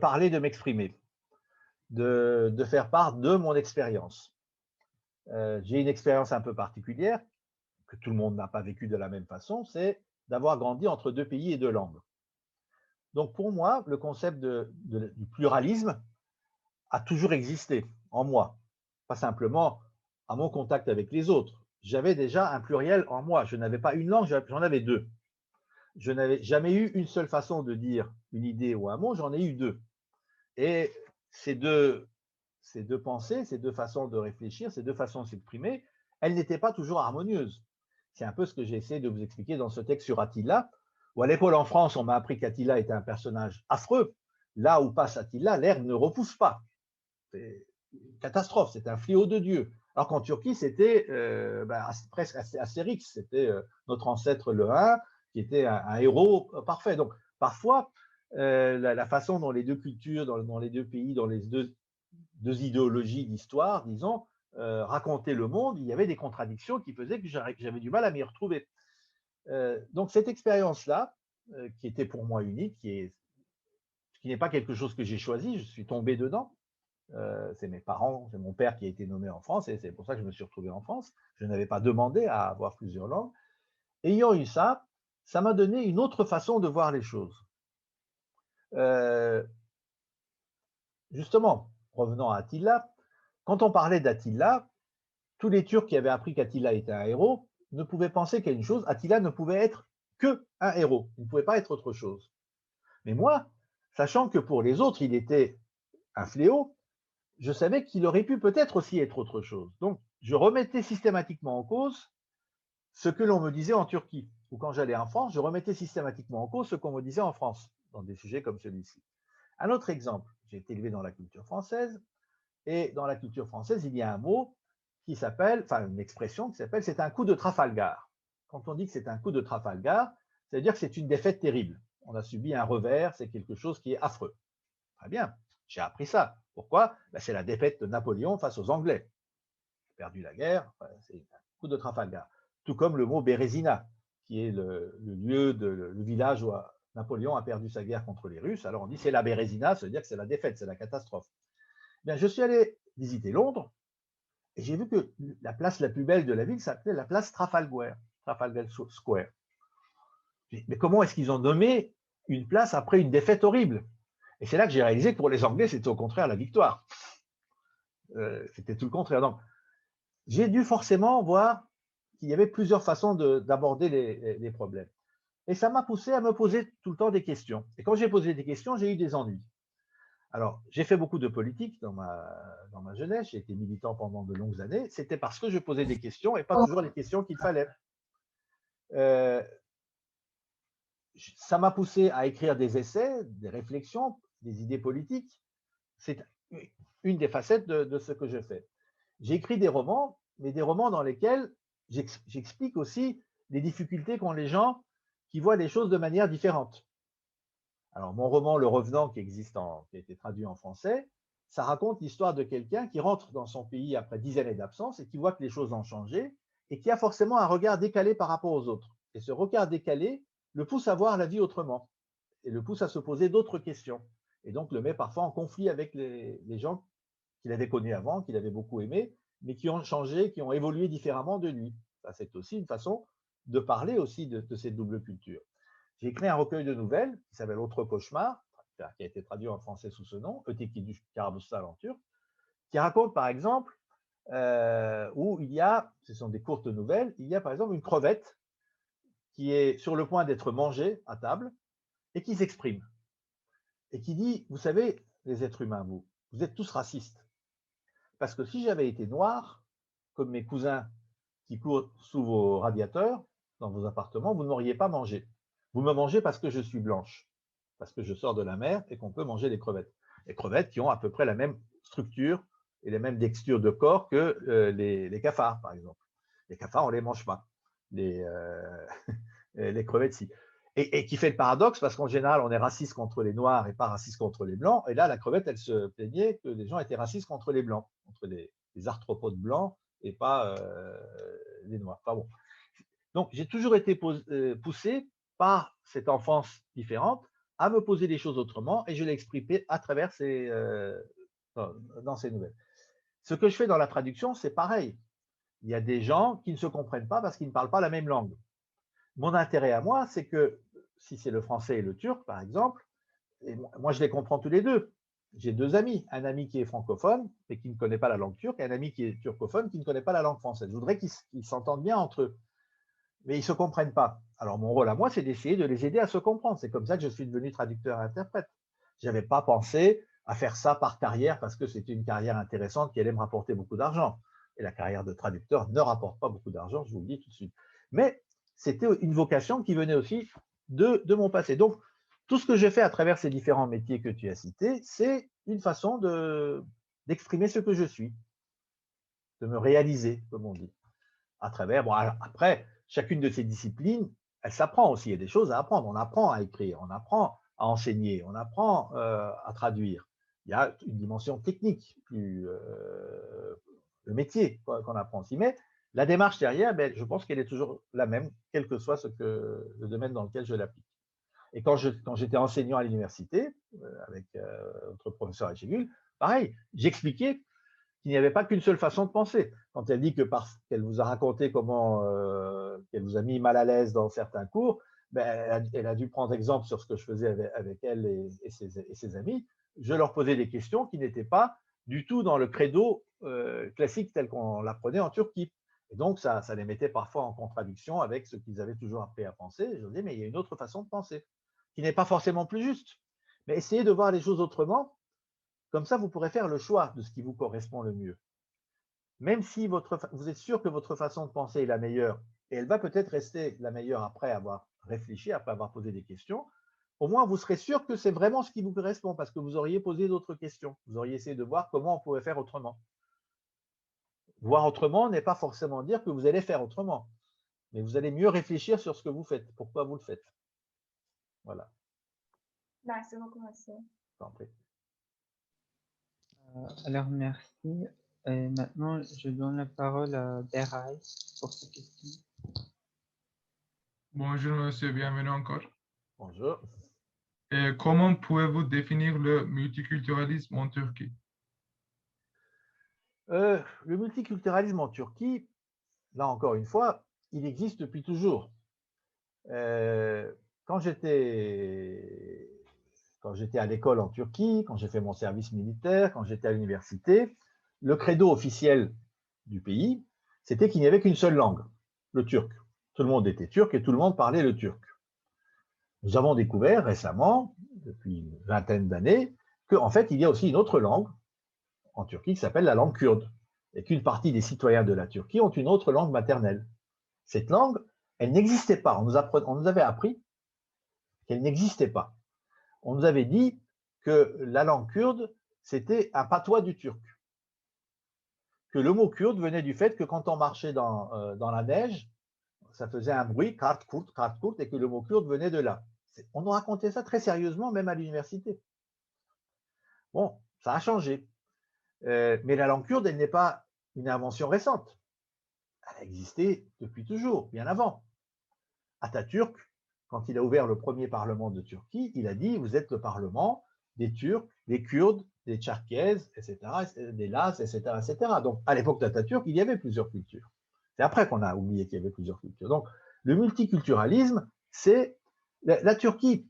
parler, de m'exprimer, de faire part de mon expérience. J'ai une expérience un peu particulière, que tout le monde n'a pas vécue de la même façon, c'est d'avoir grandi entre 2 pays et 2 langues. Donc pour moi, le concept du pluralisme a toujours existé en moi, pas simplement à mon contact avec les autres. J'avais déjà un pluriel en moi, je n'avais pas une langue, j'en avais 2. Je n'avais jamais eu une seule façon de dire une idée ou un mot, j'en ai eu 2. Et ces deux pensées, ces 2 façons de réfléchir, ces 2 façons de s'exprimer, elles n'étaient pas toujours harmonieuses. C'est un peu ce que j'ai essayé de vous expliquer dans ce texte sur Attila, où à l'école en France, on m'a appris qu'Attila était un personnage affreux. Là où passe Attila, l'herbe ne repousse pas. C'est une catastrophe, c'est un fléau de Dieu. Alors qu'en Turquie, c'était presque Astérix, c'était notre ancêtre le Hun, qui était un héros parfait. Donc, parfois, la façon dont les deux cultures, dans les deux pays, dans les deux idéologies d'histoire, disons, racontaient le monde, il y avait des contradictions qui faisaient que j'avais du mal à m'y retrouver. Donc, cette expérience-là, qui était pour moi unique, qui n'est pas quelque chose que j'ai choisi, je suis tombé dedans. C'est mes parents, c'est mon père qui a été nommé en France, et c'est pour ça que je me suis retrouvé en France. Je n'avais pas demandé à avoir plusieurs langues. Ayant eu ça, ça m'a donné une autre façon de voir les choses. Justement, revenons à Attila, quand on parlait d'Attila, tous les Turcs qui avaient appris qu'Attila était un héros ne pouvaient penser qu'à une chose, Attila ne pouvait être que un héros, il ne pouvait pas être autre chose. Mais moi, sachant que pour les autres, il était un fléau, je savais qu'il aurait pu peut-être aussi être autre chose. Donc, je remettais systématiquement en cause ce que l'on me disait en Turquie. Ou quand j'allais en France, je remettais systématiquement en cause ce qu'on me disait en France, dans des sujets comme celui-ci. Un autre exemple, j'ai été élevé dans la culture française, et dans la culture française, il y a un mot qui s'appelle, enfin une expression qui s'appelle « c'est un coup de Trafalgar ». Quand on dit que c'est un coup de Trafalgar, ça veut dire que c'est une défaite terrible. On a subi un revers, c'est quelque chose qui est affreux. Très bien, j'ai appris ça. Pourquoi? C'est la défaite de Napoléon face aux Anglais. Il a perdu la guerre, c'est un coup de Trafalgar. Tout comme le mot Bérésina, qui est le village où Napoléon a perdu sa guerre contre les Russes. Alors on dit c'est la Bérésina, ça veut dire que c'est la défaite, c'est la catastrophe. Bien, je suis allé visiter Londres et j'ai vu que la place la plus belle de la ville s'appelait la place Trafalgar Square. Mais comment est-ce qu'ils ont nommé une place après une défaite horrible? Et c'est là que j'ai réalisé que pour les Anglais, c'était au contraire la victoire. C'était tout le contraire. Donc, j'ai dû forcément voir qu'il y avait plusieurs façons d'aborder les problèmes. Et ça m'a poussé à me poser tout le temps des questions. Et quand j'ai posé des questions, j'ai eu des ennuis. Alors, j'ai fait beaucoup de politique dans ma jeunesse, j'ai été militant pendant de longues années. C'était parce que je posais des questions et pas toujours les questions qu'il fallait. Ça m'a poussé à écrire des essais, des réflexions, des idées politiques. C'est une des facettes de ce que je fais. J'ai écrit des romans, mais des romans dans lesquels j'explique aussi les difficultés qu'ont les gens qui voient les choses de manière différente. Alors, mon roman Le Revenant, qui a été traduit en français, ça raconte l'histoire de quelqu'un qui rentre dans son pays après 10 années d'absence et qui voit que les choses ont changé et qui a forcément un regard décalé par rapport aux autres. Et ce regard décalé le pousse à voir la vie autrement et le pousse à se poser d'autres questions. Et donc, le met parfois en conflit avec les gens qu'il avait connus avant, qu'il avait beaucoup aimés, mais qui ont changé, qui ont évolué différemment de lui. Ça, c'est aussi une façon de parler aussi de cette double culture. J'ai écrit un recueil de nouvelles qui s'appelle Autre cauchemar, qui a été traduit en français sous ce nom, Öteki Kabuslar en turc, qui raconte par exemple où ce sont des courtes nouvelles, il y a par exemple une crevette qui est sur le point d'être mangée à table et qui s'exprime et qui dit, vous savez, les êtres humains, vous êtes tous racistes. Parce que si j'avais été noir, comme mes cousins qui courent sous vos radiateurs, dans vos appartements, vous ne m'auriez pas mangé. Vous me mangez parce que je suis blanche, parce que je sors de la mer et qu'on peut manger les crevettes. Les crevettes qui ont à peu près la même structure et les mêmes textures de corps que les cafards, par exemple. Les cafards, on ne les mange pas. Les crevettes, si. Et qui fait le paradoxe, parce qu'en général, on est raciste contre les noirs et pas raciste contre les blancs. Et là, la crevette, elle se plaignait que les gens étaient racistes contre les blancs, contre les arthropodes blancs et pas les noirs. Enfin bon. Donc, j'ai toujours été poussé par cette enfance différente à me poser les choses autrement et je l'ai exprimé à travers dans ces nouvelles. Ce que je fais dans la traduction, c'est pareil. Il y a des gens qui ne se comprennent pas parce qu'ils ne parlent pas la même langue. Mon intérêt à moi, c'est que si c'est le français et le turc, par exemple, et moi je les comprends tous les deux. J'ai deux amis, un ami qui est francophone et qui ne connaît pas la langue turque et un ami qui est turcophone qui ne connaît pas la langue française. Je voudrais qu'ils s'entendent bien entre eux, mais ils ne se comprennent pas. Alors mon rôle à moi, c'est d'essayer de les aider à se comprendre. C'est comme ça que je suis devenu traducteur et interprète. Je n'avais pas pensé à faire ça par carrière parce que c'était une carrière intéressante qui allait me rapporter beaucoup d'argent. Et la carrière de traducteur ne rapporte pas beaucoup d'argent, je vous le dis tout de suite. Mais c'était une vocation qui venait aussi de mon passé. Donc, tout ce que j'ai fait à travers ces différents métiers que tu as cités, c'est une façon d'exprimer ce que je suis. de me réaliser, comme on dit. À travers, bon, après, chacune de ces disciplines, elle s'apprend aussi. Il y a des choses à apprendre. On apprend à écrire, on apprend à enseigner, on apprend à traduire. Il y a une dimension technique, le métier qu'on apprend aussi. Mais la démarche derrière, ben, je pense qu'elle est toujours la même, quel que soit le domaine dans lequel je l'applique. Et quand j'étais enseignant à l'université, avec notre professeur Echegul, pareil, j'expliquais qu'il n'y avait pas qu'une seule façon de penser. Quand elle dit que parce qu'elle vous a raconté comment qu'elle vous a mis mal à l'aise dans certains cours, ben, elle a dû prendre exemple sur ce que je faisais avec elle et ses amis. Je leur posais des questions qui n'étaient pas du tout dans le credo classique tel qu'on l'apprenait en Turquie. Et donc, ça les mettait parfois en contradiction avec ce qu'ils avaient toujours appris à penser. Et je disais, mais il y a une autre façon de penser, qui n'est pas forcément plus juste. Mais essayez de voir les choses autrement. Comme ça, vous pourrez faire le choix de ce qui vous correspond le mieux. Même si vous êtes sûr que votre façon de penser est la meilleure, et elle va peut-être rester la meilleure après avoir réfléchi, après avoir posé des questions, au moins vous serez sûr que c'est vraiment ce qui vous correspond, parce que vous auriez posé d'autres questions. Vous auriez essayé de voir comment on pouvait faire autrement. Voir autrement n'est pas forcément dire que vous allez faire autrement, mais vous allez mieux réfléchir sur ce que vous faites, pourquoi vous le faites. Voilà. Merci beaucoup, monsieur. T'en prie. Alors, merci. Et maintenant, je donne la parole à Beray pour sa question. Bonjour monsieur, bienvenue encore. Bonjour. Et comment pouvez-vous définir le multiculturalisme en Turquie? Le multiculturalisme en Turquie, là encore une fois, il existe depuis toujours. Quand j'étais à l'école en Turquie, quand j'ai fait mon service militaire, quand j'étais à l'université, le credo officiel du pays, c'était qu'il n'y avait qu'une seule langue, le turc. Tout le monde était turc et tout le monde parlait le turc. Nous avons découvert récemment, depuis une vingtaine d'années, qu'en fait, il y a aussi une autre langue en Turquie qui s'appelle la langue kurde, et qu'une partie des citoyens de la Turquie ont une autre langue maternelle. Cette langue, elle n'existait pas. On nous avait appris qu'elle n'existait pas. On nous avait dit que la langue kurde, c'était un patois du turc. Que le mot kurde venait du fait que quand on marchait dans la neige, ça faisait un bruit, kart kurt, et que le mot kurde venait de là. On nous racontait ça très sérieusement, même à l'université. Bon, ça a changé. Mais la langue kurde, elle n'est pas une invention récente. Elle a existé depuis toujours, bien avant. Atatürk, quand il a ouvert le premier parlement de Turquie, il a dit « Vous êtes le parlement des Turcs, des Kurdes, des Tcharkèzes, etc., des Laz, etc., etc. » Donc, à l'époque d'Atatürk, il y avait plusieurs cultures. C'est après qu'on a oublié qu'il y avait plusieurs cultures. Donc, le multiculturalisme, c'est… La Turquie,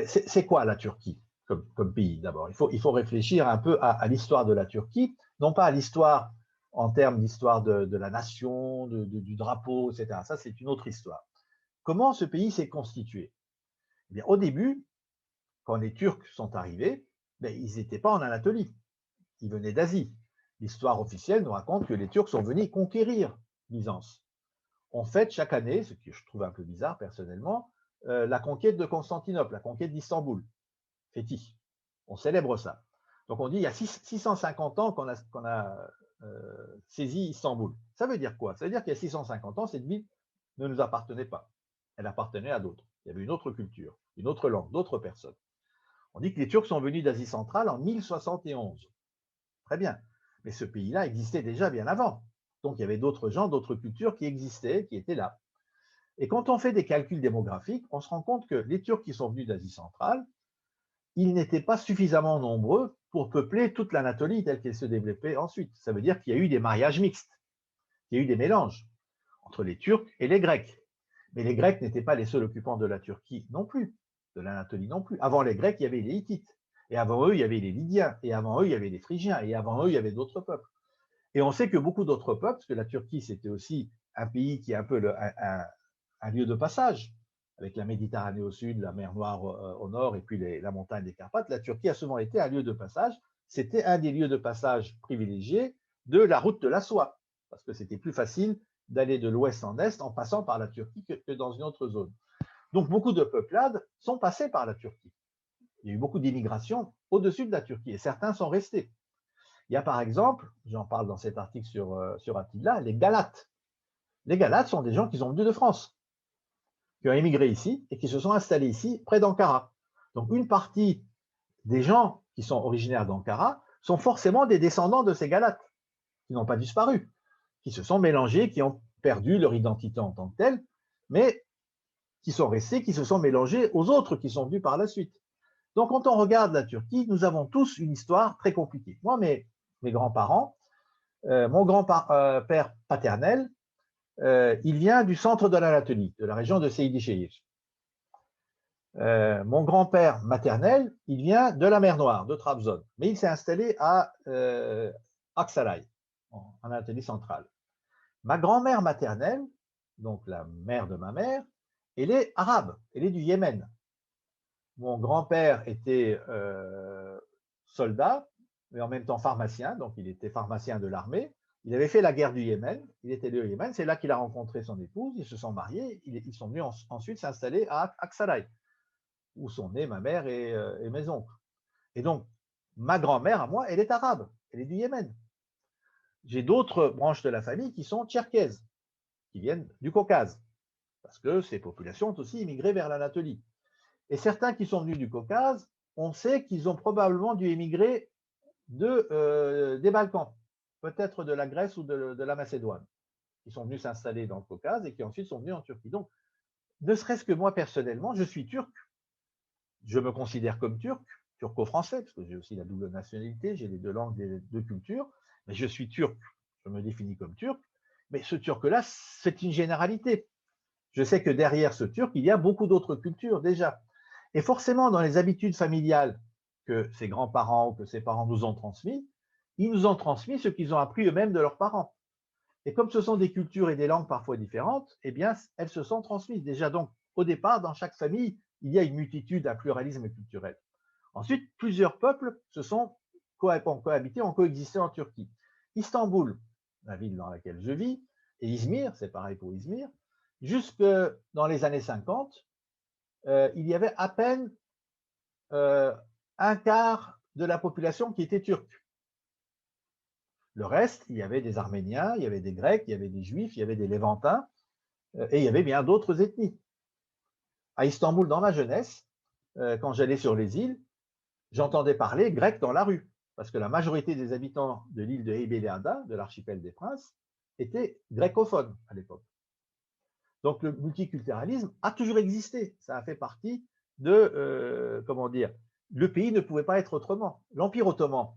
c'est quoi la Turquie comme pays d'abord? Il faut réfléchir un peu à l'histoire de la Turquie, non pas à l'histoire en termes d'histoire de la nation, du drapeau, etc. Ça, c'est une autre histoire. Comment ce pays s'est constitué? Eh bien, au début, quand les Turcs sont arrivés, ben, ils n'étaient pas en Anatolie, ils venaient d'Asie. L'histoire officielle nous raconte que les Turcs sont venus conquérir Byzance. On fête chaque année, ce que je trouve un peu bizarre personnellement, la conquête de Constantinople, la conquête d'Istanbul. Fétis. On célèbre ça. Donc on dit il y a 650 ans qu'on a saisi Istanbul. Ça veut dire quoi? Ça veut dire qu'il y a 650 ans, cette ville ne nous appartenait pas. Elle appartenait à d'autres. Il y avait une autre culture, une autre langue, d'autres personnes. On dit que les Turcs sont venus d'Asie centrale en 1071. Très bien. Mais ce pays-là existait déjà bien avant. Donc il y avait d'autres gens, d'autres cultures qui existaient, qui étaient là. Et quand on fait des calculs démographiques, on se rend compte que les Turcs qui sont venus d'Asie centrale, ils n'étaient pas suffisamment nombreux pour peupler toute l'Anatolie telle qu'elle se développait ensuite. Ça veut dire qu'il y a eu des mariages mixtes, il y a eu des mélanges entre les Turcs et les Grecs. Mais les Grecs n'étaient pas les seuls occupants de la Turquie non plus, de l'Anatolie non plus. Avant les Grecs, il y avait les Hittites, et avant eux, il y avait les Lydiens, et avant eux, il y avait les Phrygiens, et avant eux, il y avait d'autres peuples. Et on sait que beaucoup d'autres peuples, parce que la Turquie, c'était aussi un pays qui est un peu un lieu de passage, avec la Méditerranée au sud, la mer Noire au nord, et puis la montagne des Carpates, la Turquie a souvent été un lieu de passage. C'était un des lieux de passage privilégiés de la route de la soie, parce que c'était plus facile d'aller de l'ouest en est en passant par la Turquie que dans une autre zone. Donc beaucoup de peuplades sont passées par la Turquie. Il y a eu beaucoup d'immigration au-dessus de la Turquie, et certains sont restés. Il y a par exemple, j'en parle dans cet article sur Attila, les Galates. Les Galates sont des gens qui sont venus de France, qui ont émigré ici et qui se sont installés ici, près d'Ankara. Donc une partie des gens qui sont originaires d'Ankara sont forcément des descendants de ces Galates, qui n'ont pas disparu, qui se sont mélangés, qui ont perdu leur identité en tant que telle, mais qui sont restés, qui se sont mélangés aux autres qui sont venus par la suite. Donc quand on regarde la Turquie, nous avons tous une histoire très compliquée. Moi, mes grands-parents, mon grand-père paternel, il vient du centre de l'Anatolie, de la région de Seydi-Şehir. Mon grand-père maternel, il vient de la mer Noire, de Trabzon, mais il s'est installé à Aksaray, en Anatolie centrale. Ma grand-mère maternelle, donc la mère de ma mère, elle est arabe, elle est du Yémen. Mon grand-père était soldat, mais en même temps pharmacien, donc il était pharmacien de l'armée. Il avait fait la guerre du Yémen, il était allé au Yémen, c'est là qu'il a rencontré son épouse, ils se sont mariés, ils sont venus ensuite s'installer à Aksaray, où sont nés ma mère et mes oncles. Et donc, ma grand-mère, à moi, elle est arabe, elle est du Yémen. J'ai d'autres branches de la famille qui sont tcherkèses, qui viennent du Caucase, parce que ces populations ont aussi immigré vers l'Anatolie. Et certains qui sont venus du Caucase, on sait qu'ils ont probablement dû émigrer des Balkans, peut-être de la Grèce ou de la Macédoine, qui sont venus s'installer dans le Caucase et qui ensuite sont venus en Turquie. Donc, ne serait-ce que moi personnellement, je suis turc, je me considère comme turc, turco-français, parce que j'ai aussi la double nationalité, j'ai les deux langues, les deux cultures, mais je suis turc, je me définis comme turc, mais ce turc-là, c'est une généralité. Je sais que derrière ce turc, il y a beaucoup d'autres cultures déjà. Et forcément, dans les habitudes familiales que ses grands-parents ou que ses parents nous ont transmis, ils nous ont transmis ce qu'ils ont appris eux-mêmes de leurs parents. Et comme ce sont des cultures et des langues parfois différentes, eh bien, elles se sont transmises. Déjà, donc, au départ, dans chaque famille, il y a une multitude, un pluralisme culturel. Ensuite, plusieurs peuples ont cohabité, ont coexisté en Turquie. Istanbul, la ville dans laquelle je vis, et Izmir, c'est pareil pour Izmir, jusque dans les années 50, il y avait à peine un quart de la population qui était turque. Le reste, il y avait des Arméniens, il y avait des Grecs, il y avait des Juifs, il y avait des Lévantins, et il y avait bien d'autres ethnies. À Istanbul, dans ma jeunesse, quand j'allais sur les îles, j'entendais parler grec dans la rue, parce que la majorité des habitants de l'île de Heybeliada, de l'archipel des Princes, étaient grecophones à l'époque. Donc le multiculturalisme a toujours existé, ça a fait partie de, comment dire, le pays ne pouvait pas être autrement. L'Empire ottoman,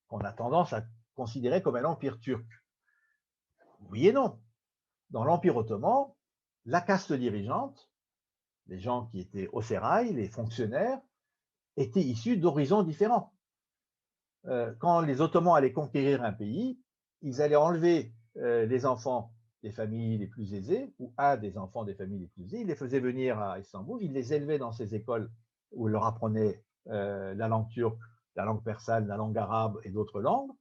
qu'on a tendance à considérer comme un empire turc, oui et non. Dans l'Empire ottoman, la caste dirigeante, les gens qui étaient au sérail, les fonctionnaires, étaient issus d'horizons différents. Quand les Ottomans allaient conquérir un pays, ils allaient enlever les enfants des familles les plus aisées, ou un des enfants des familles les plus aisées, ils les faisaient venir à Istanbul, ils les élevaient dans ces écoles où ils leur apprenaient la langue turque, la langue persane, la langue arabe et d'autres langues,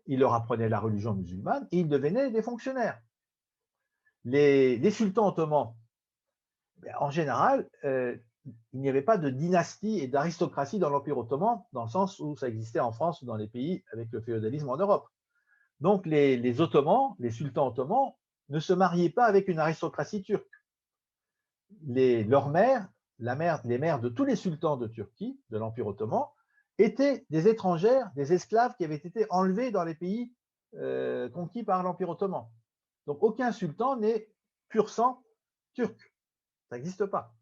ils leur apprenaient la religion musulmane et ils devenaient des fonctionnaires. Les sultans ottomans, en général, il n'y avait pas de dynastie et d'aristocratie dans l'Empire ottoman, dans le sens où ça existait en France ou dans les pays avec le féodalisme en Europe. Donc les Ottomans, les sultans ottomans, ne se mariaient pas avec une aristocratie turque. Leurs mères, les mères de tous les sultans de Turquie, de l'Empire ottoman, étaient des étrangères, des esclaves qui avaient été enlevés dans les pays conquis par l'Empire ottoman. Donc aucun sultan n'est pur sang turc. Ça n'existe pas,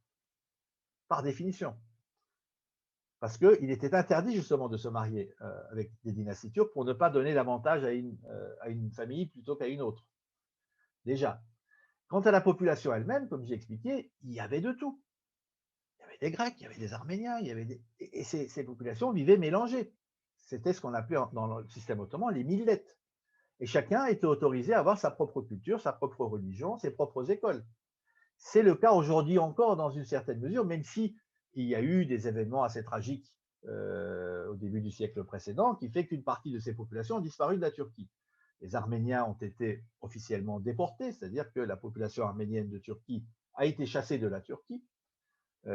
par définition. Parce qu'il était interdit justement de se marier avec des dynasties turques pour ne pas donner l'avantage à une famille plutôt qu'à une autre. Déjà. Quant à la population elle-même, comme j'ai expliqué, il y avait de tout. Il y avait des Grecs, il y avait des Arméniens, et ces populations vivaient mélangées. C'était ce qu'on appelait dans le système ottoman les millettes. Et chacun était autorisé à avoir sa propre culture, sa propre religion, ses propres écoles. C'est le cas aujourd'hui encore dans une certaine mesure, même si il y a eu des événements assez tragiques au début du siècle précédent qui fait qu'une partie de ces populations ont disparu de la Turquie. Les Arméniens ont été officiellement déportés, c'est-à-dire que la population arménienne de Turquie a été chassée de la Turquie.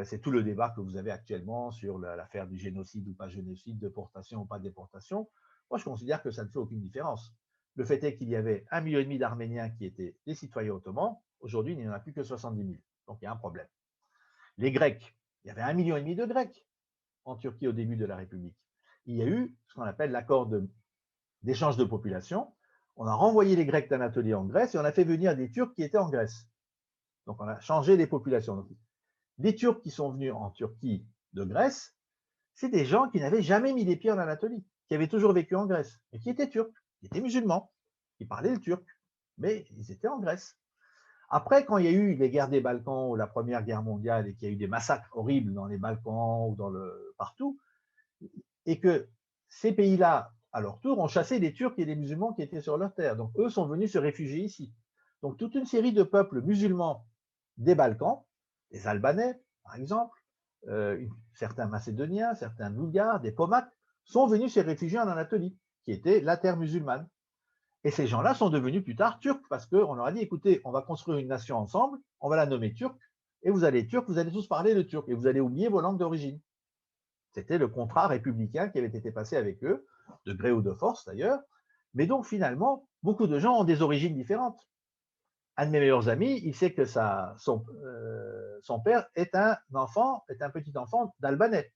C'est tout le débat que vous avez actuellement sur l'affaire du génocide ou pas génocide, déportation ou pas déportation. Moi, je considère que ça ne fait aucune différence. Le fait est qu'il y avait 1,5 million d'Arméniens qui étaient des citoyens ottomans. Aujourd'hui, il n'y en a plus que 70 000. Donc, il y a un problème. Les Grecs, il y avait 1,5 million de Grecs en Turquie au début de la République. Il y a eu ce qu'on appelle l'accord d'échange de population. On a renvoyé les Grecs d'Anatolie en Grèce et on a fait venir des Turcs qui étaient en Grèce. Donc, on a changé les populations. Donc, les Turcs qui sont venus en Turquie de Grèce, c'est des gens qui n'avaient jamais mis les pieds en Anatolie, qui avaient toujours vécu en Grèce, et qui étaient turcs, qui étaient musulmans, qui parlaient le turc, mais ils étaient en Grèce. Après, quand il y a eu les guerres des Balkans ou la Première Guerre mondiale et qu'il y a eu des massacres horribles dans les Balkans ou partout, et que ces pays-là, à leur tour, ont chassé les Turcs et les musulmans qui étaient sur leur terre. Donc, eux sont venus se réfugier ici. Donc, toute une série de peuples musulmans des Balkans, les Albanais, par exemple, certains Macédoniens, certains Bulgares, des Pomaques, sont venus se réfugier en Anatolie, qui était la terre musulmane. Et ces gens-là sont devenus plus tard turcs, parce qu'on leur a dit, écoutez, on va construire une nation ensemble, on va la nommer turque, et vous allez turcs, vous allez tous parler le turc, et vous allez oublier vos langues d'origine. C'était le contrat républicain qui avait été passé avec eux, de gré ou de force d'ailleurs. Mais donc finalement, beaucoup de gens ont des origines différentes. Un de mes meilleurs amis, il sait que son père est un petit enfant d'Albanais.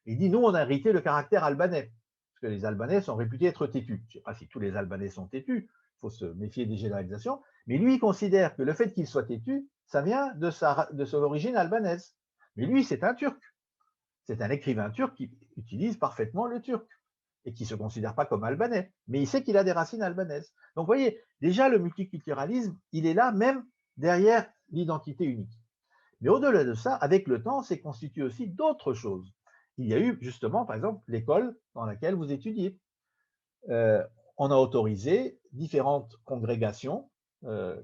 Il dit, nous, on a hérité le caractère albanais, parce que les Albanais sont réputés être têtus. Je ne sais pas si tous les Albanais sont têtus, il faut se méfier des généralisations, mais lui, il considère que le fait qu'il soit têtu, ça vient de son origine albanaise. Mais lui, c'est un Turc. C'est un écrivain turc qui utilise parfaitement le turc et qui ne se considère pas comme albanais, mais il sait qu'il a des racines albanaises. Donc, vous voyez, déjà, le multiculturalisme, il est là même derrière l'identité unique. Mais au-delà de ça, avec le temps, c'est constitué aussi d'autres choses. Il y a eu justement, par exemple, l'école dans laquelle vous étudiez. On a autorisé différentes congrégations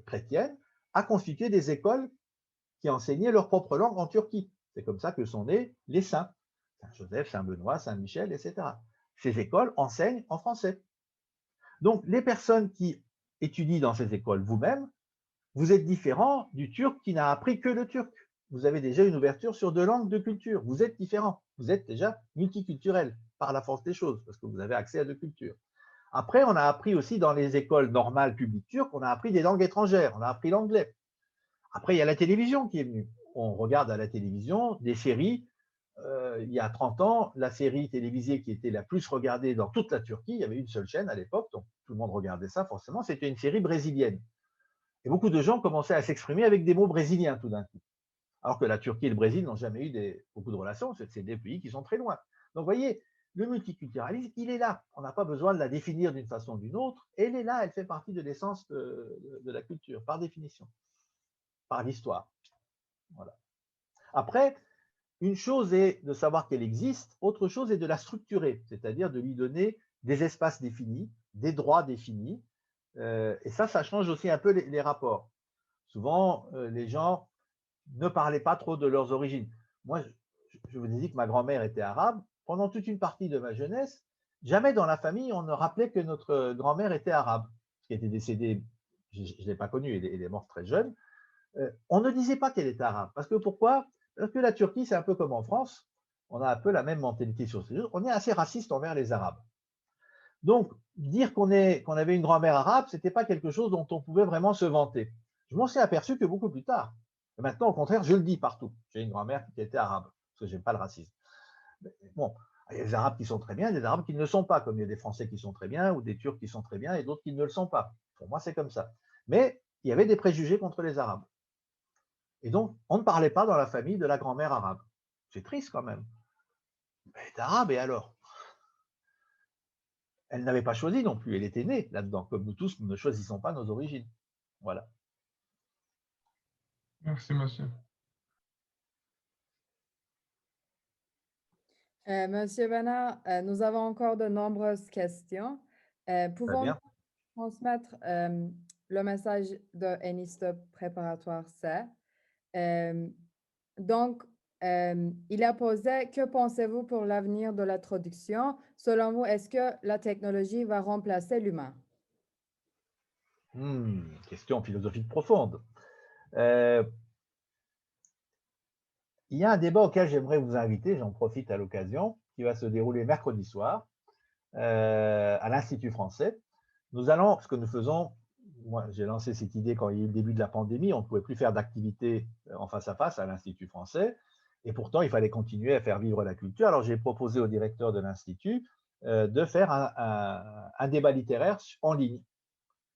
chrétiennes à constituer des écoles qui enseignaient leur propre langue en Turquie. C'est comme ça que sont nés les saints, Saint-Joseph, Saint-Benoît, Saint-Michel, etc. Ces écoles enseignent en français. Donc, les personnes qui étudient dans ces écoles, vous-même, vous êtes différent du turc qui n'a appris que le turc. Vous avez déjà une ouverture sur deux langues, deux cultures. Vous êtes différent. Vous êtes déjà multiculturel par la force des choses, parce que vous avez accès à deux cultures. Après, on a appris aussi dans les écoles normales publiques turques, on a appris des langues étrangères, on a appris l'anglais. Après, il y a la télévision qui est venue. On regarde à la télévision des séries. Il y a 30 ans, la série télévisée qui était la plus regardée dans toute la Turquie, il y avait une seule chaîne à l'époque, donc tout le monde regardait ça forcément, c'était une série brésilienne. Et beaucoup de gens commençaient à s'exprimer avec des mots brésiliens tout d'un coup. Alors que la Turquie et le Brésil n'ont jamais eu beaucoup de relations, c'est des pays qui sont très loin. Donc, vous voyez, le multiculturalisme, il est là. On n'a pas besoin de la définir d'une façon ou d'une autre. Elle est là, elle fait partie de l'essence de la culture, par définition, par l'histoire. Voilà. Après, une chose est de savoir qu'elle existe, autre chose est de la structurer, c'est-à-dire de lui donner des espaces définis, des droits définis. Et ça change aussi un peu les rapports. Souvent, les gens ne parlaient pas trop de leurs origines. Moi, je vous ai dit que ma grand-mère était arabe. Pendant toute une partie de ma jeunesse, jamais dans la famille, on ne rappelait que notre grand-mère était arabe, parce qu'elle était décédée, je ne l'ai pas connue, elle est morte très jeune. On ne disait pas qu'elle était arabe. Parce que pourquoi? Parce que la Turquie, c'est un peu comme en France. On a un peu la même mentalité sur ces choses. On est assez raciste envers les Arabes. Donc, dire qu'on avait une grand-mère arabe, ce n'était pas quelque chose dont on pouvait vraiment se vanter. Je m'en suis aperçu que beaucoup plus tard. Et maintenant, au contraire, je le dis partout. J'ai une grand-mère qui était arabe, parce que je n'aime pas le racisme. Mais bon, il y a des Arabes qui sont très bien, des Arabes qui ne le sont pas, comme il y a des Français qui sont très bien, ou des Turcs qui sont très bien, et d'autres qui ne le sont pas. Pour moi, c'est comme ça. Mais il y avait des préjugés contre les Arabes. Et donc, on ne parlait pas dans la famille de la grand-mère arabe. C'est triste quand même. Elle est arabe, et alors? Elle n'avait pas choisi non plus, elle était née là-dedans. Comme nous tous, nous ne choisissons pas nos origines. Voilà. Merci, monsieur. Monsieur Bernard, nous avons encore de nombreuses questions. Pouvons-nous transmettre le message de Enistop préparatoire C? Donc, il a posé, que pensez-vous pour l'avenir de la traduction? Selon vous, est-ce que la technologie va remplacer l'humain? Question philosophique profonde. Il y a un débat auquel j'aimerais vous inviter, j'en profite à l'occasion, qui va se dérouler mercredi soir à l'Institut français. Ce que nous faisons, moi j'ai lancé cette idée quand il y a eu le début de la pandémie, on ne pouvait plus faire d'activité en face à l'Institut français, et pourtant il fallait continuer à faire vivre la culture. Alors j'ai proposé au directeur de l'Institut de faire un débat littéraire en ligne.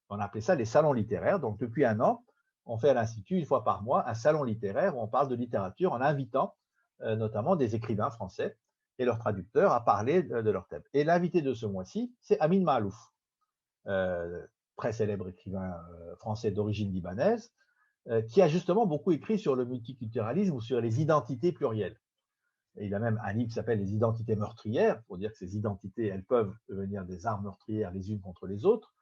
On appelait ça les salons littéraires. Donc depuis un an, on fait à l'Institut, une fois par mois, un salon littéraire où on parle de littérature en invitant notamment des écrivains français et leurs traducteurs à parler de leur thème. Et l'invité de ce mois-ci, c'est Amin Maalouf, très célèbre écrivain français d'origine libanaise, qui a justement beaucoup écrit sur le multiculturalisme ou sur les identités plurielles. Et il a même un livre qui s'appelle « Les identités meurtrières », pour dire que ces identités, elles peuvent devenir des armes meurtrières les unes contre les autres.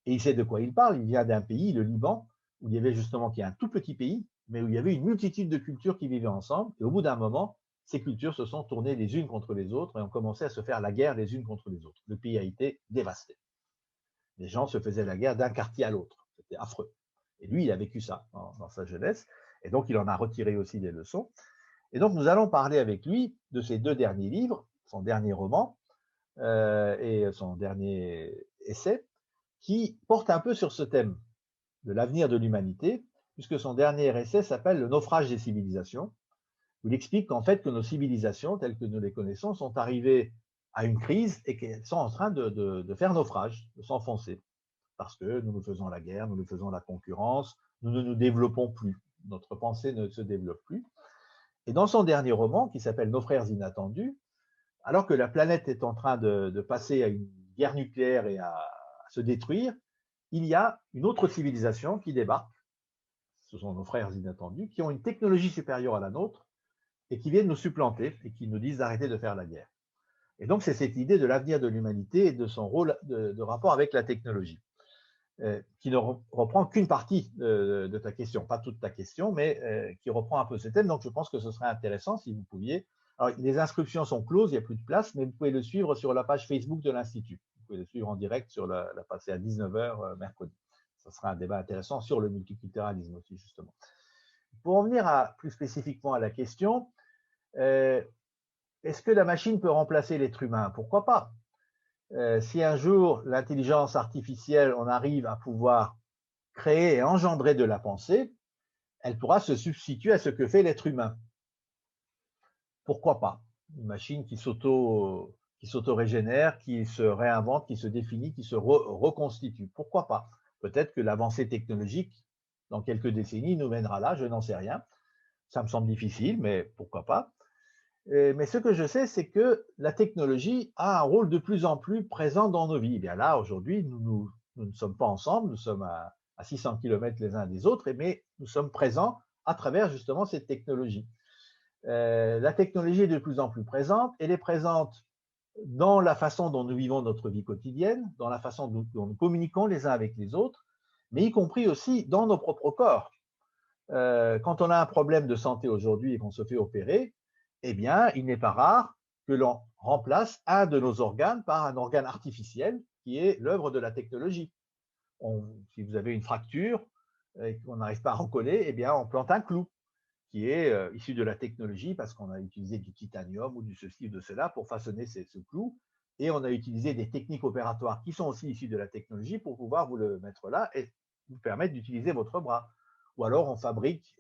Et il sait de quoi il parle. Il vient d'un pays, le Liban, où il y avait justement, qui est un tout petit pays, mais où il y avait une multitude de cultures qui vivaient ensemble. Et au bout d'un moment, ces cultures se sont tournées les unes contre les autres et ont commencé à se faire la guerre les unes contre les autres. Le pays a été dévasté. Les gens se faisaient la guerre d'un quartier à l'autre. C'était affreux. Et lui, il a vécu ça dans sa jeunesse. Et donc, il en a retiré aussi des leçons. Et donc, nous allons parler avec lui de ses 2 derniers livres, son dernier roman et son dernier essai, qui portent un peu sur ce thème de l'avenir de l'humanité, puisque son dernier essai s'appelle « Le naufrage des civilisations », où il explique qu'en fait, que nos civilisations, telles que nous les connaissons, sont arrivées à une crise et qu'elles sont en train de faire naufrage, de s'enfoncer, parce que nous nous faisons la guerre, nous nous faisons la concurrence, nous ne nous développons plus, notre pensée ne se développe plus. Et dans son dernier roman, qui s'appelle « Nos frères inattendus », alors que la planète est en train de passer à une guerre nucléaire et à se détruire, il y a une autre civilisation qui débarque. Ce sont nos frères inattendus, qui ont une technologie supérieure à la nôtre et qui viennent nous supplanter et qui nous disent d'arrêter de faire la guerre. Et donc, c'est cette idée de l'avenir de l'humanité et de son rôle de rapport avec la technologie, qui ne reprend qu'une partie de ta question, pas toute ta question, mais qui reprend un peu ce thème. Donc, je pense que ce serait intéressant si vous pouviez. Alors, les inscriptions sont closes, il n'y a plus de place, mais vous pouvez le suivre sur la page Facebook de l'Institut. Vous pouvez le suivre en direct sur la page, c'est à 19h mercredi. Ce sera un débat intéressant sur le multiculturalisme aussi, justement. Pour en venir plus spécifiquement à la question, est-ce que la machine peut remplacer l'être humain? Pourquoi pas? Si un jour, l'intelligence artificielle, on arrive à pouvoir créer et engendrer de la pensée, elle pourra se substituer à ce que fait l'être humain. Pourquoi pas? Une machine qui s'auto-régénère, qui se réinvente, qui se définit, qui se reconstitue. Pourquoi pas? Peut-être que l'avancée technologique, dans quelques décennies, nous mènera là, je n'en sais rien. Ça me semble difficile, mais pourquoi pas? Mais ce que je sais, c'est que la technologie a un rôle de plus en plus présent dans nos vies. Et bien là, aujourd'hui, nous ne sommes pas ensemble, nous sommes à 600 km les uns des autres, mais nous sommes présents à travers justement cette technologie. La technologie est de plus en plus présente. Elle est présente dans la façon dont nous vivons notre vie quotidienne, dans la façon dont nous communiquons les uns avec les autres, mais y compris aussi dans nos propres corps. Quand on a un problème de santé aujourd'hui et qu'on se fait opérer, eh bien, il n'est pas rare que l'on remplace un de nos organes par un organe artificiel qui est l'œuvre de la technologie. Si vous avez une fracture et qu'on n'arrive pas à recoller, eh bien, on plante un clou qui est issu de la technologie parce qu'on a utilisé du titanium ou du ceci ou de cela pour façonner ce clou. Et on a utilisé des techniques opératoires qui sont aussi issues de la technologie pour pouvoir vous le mettre là et vous permettre d'utiliser votre bras. Ou alors on fabrique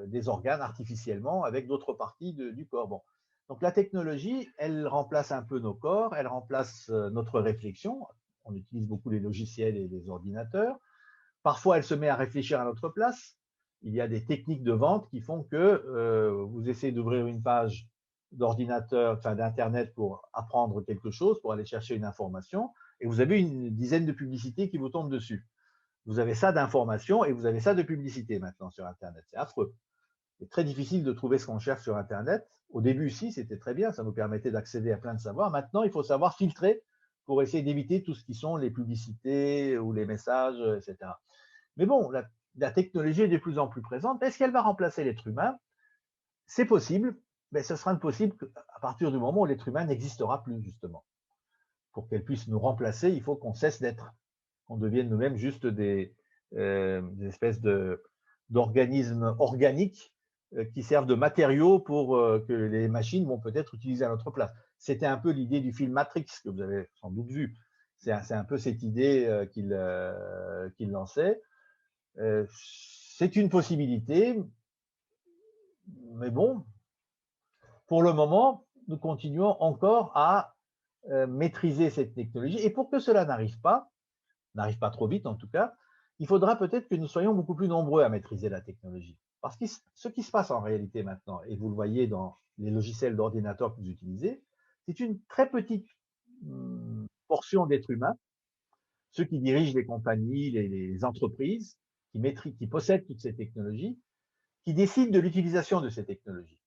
des organes artificiellement avec d'autres parties du corps. Bon. Donc la technologie, elle remplace un peu nos corps, elle remplace notre réflexion. On utilise beaucoup les logiciels et les ordinateurs. Parfois, elle se met à réfléchir à notre place. Il y a des techniques de vente qui font que vous essayez d'ouvrir une page d'ordinateur, enfin d'Internet pour apprendre quelque chose, pour aller chercher une information, et vous avez une dizaine de publicités qui vous tombent dessus. Vous avez ça d'informations et vous avez ça de publicité maintenant sur Internet. C'est affreux. C'est très difficile de trouver ce qu'on cherche sur Internet. Au début, si, c'était très bien, ça nous permettait d'accéder à plein de savoirs. Maintenant, il faut savoir filtrer pour essayer d'éviter tout ce qui sont les publicités ou les messages, etc. Mais bon, la technologie est de plus en plus présente. Est-ce qu'elle va remplacer l'être humain? C'est possible, mais ce sera possible à partir du moment où l'être humain n'existera plus, justement. Pour qu'elle puisse nous remplacer, il faut qu'on cesse d'être, qu'on devienne nous-mêmes juste des espèces d'organismes organiques qui servent de matériaux pour que les machines vont peut-être utiliser à notre place. C'était un peu l'idée du film Matrix, que vous avez sans doute vu. C'est un peu cette idée qu'il lançait. C'est une possibilité, mais bon, pour le moment, nous continuons encore à maîtriser cette technologie. Et pour que cela n'arrive pas trop vite en tout cas, il faudra peut-être que nous soyons beaucoup plus nombreux à maîtriser la technologie. Parce que ce qui se passe en réalité maintenant, et vous le voyez dans les logiciels d'ordinateur que vous utilisez, c'est une très petite portion d'êtres humains, ceux qui dirigent les compagnies, les entreprises, qui possèdent toutes ces technologies, qui décident de l'utilisation de ces technologies.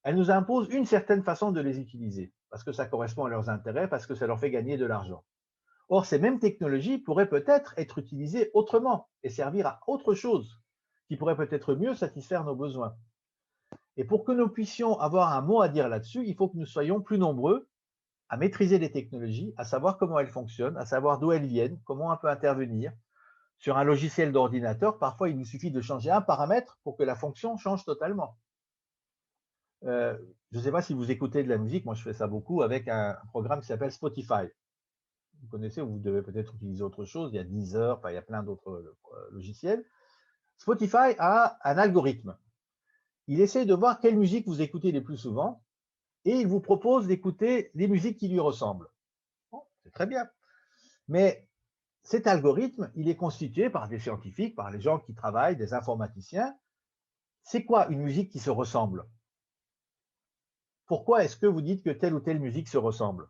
Elles nous imposent une certaine façon de les utiliser, parce que ça correspond à leurs intérêts, parce que ça leur fait gagner de l'argent. Or, ces mêmes technologies pourraient peut-être être utilisées autrement et servir à autre chose, qui pourrait peut-être mieux satisfaire nos besoins. Et pour que nous puissions avoir un mot à dire là-dessus, il faut que nous soyons plus nombreux à maîtriser les technologies, à savoir comment elles fonctionnent, à savoir d'où elles viennent, comment on peut intervenir. Sur un logiciel d'ordinateur, parfois, il nous suffit de changer un paramètre pour que la fonction change totalement. Je ne sais pas si vous écoutez de la musique, moi je fais ça beaucoup avec un programme qui s'appelle Spotify. Vous connaissez, ou vous devez peut-être utiliser autre chose, il y a Deezer, il y a plein d'autres logiciels. Spotify a un algorithme. Il essaie de voir quelle musique vous écoutez les plus souvent et il vous propose d'écouter les musiques qui lui ressemblent. Bon, c'est très bien. Mais cet algorithme, il est constitué par des scientifiques, par les gens qui travaillent, des informaticiens. C'est quoi une musique qui se ressemble? Pourquoi est-ce que vous dites que telle ou telle musique se ressemble?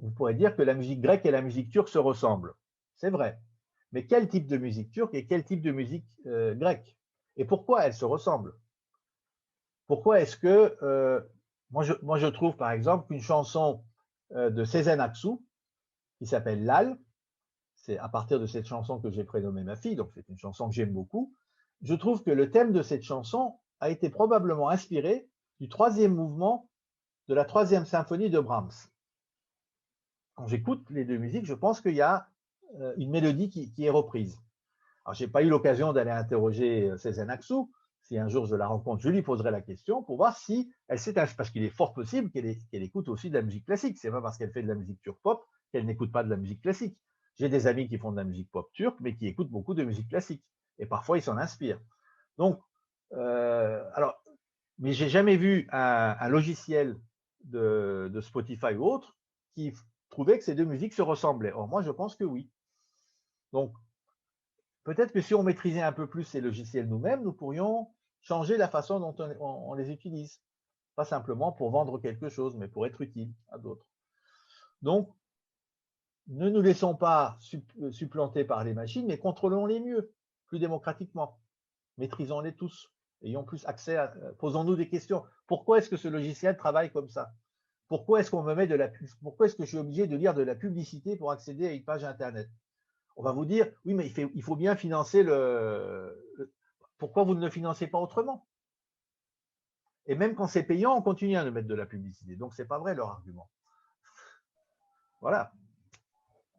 Vous pourrez dire que la musique grecque et la musique turque se ressemblent. C'est vrai. Mais quel type de musique turque et quel type de musique grecque? Et pourquoi elles se ressemblent? Pourquoi est-ce que... moi, je trouve, par exemple, qu'une chanson de Sezen Aksu, qui s'appelle Lal, c'est à partir de cette chanson que j'ai prénommée ma fille, donc c'est une chanson que j'aime beaucoup, je trouve que le thème de cette chanson a été probablement inspiré du 3e mouvement de la 3e symphonie de Brahms. Quand j'écoute les deux musiques, je pense qu'il y a une mélodie qui est reprise. Alors, je n'ai pas eu l'occasion d'aller interroger Sezen Aksu. Si un jour je la rencontre, je lui poserai la question pour voir si elle s'est inspirée, parce qu'il est fort possible qu'elle écoute aussi de la musique classique. C'est pas parce qu'elle fait de la musique turque pop qu'elle n'écoute pas de la musique classique. J'ai des amis qui font de la musique pop turque, mais qui écoutent beaucoup de musique classique. Et parfois, ils s'en inspirent. Donc, mais j'ai jamais vu un logiciel de Spotify ou autre qui trouvait que ces deux musiques se ressemblaient. Or, moi, je pense que oui. Donc, peut-être que si on maîtrisait un peu plus ces logiciels nous-mêmes, nous pourrions changer la façon dont on les utilise. Pas simplement pour vendre quelque chose, mais pour être utile à d'autres. Donc, ne nous laissons pas supplanter par les machines, mais contrôlons-les mieux, plus démocratiquement. Maîtrisons-les tous. Ayons plus accès à... Posons-nous des questions. Pourquoi est-ce que ce logiciel travaille comme ça? Pourquoi est-ce qu'on me met de la... Pourquoi est-ce que je suis obligé de lire de la publicité pour accéder à une page Internet? On va vous dire, oui, mais il faut bien financer Pourquoi vous ne le financez pas autrement? Et même quand c'est payant, on continue à nous mettre de la publicité. Donc, ce n'est pas vrai leur argument. Voilà.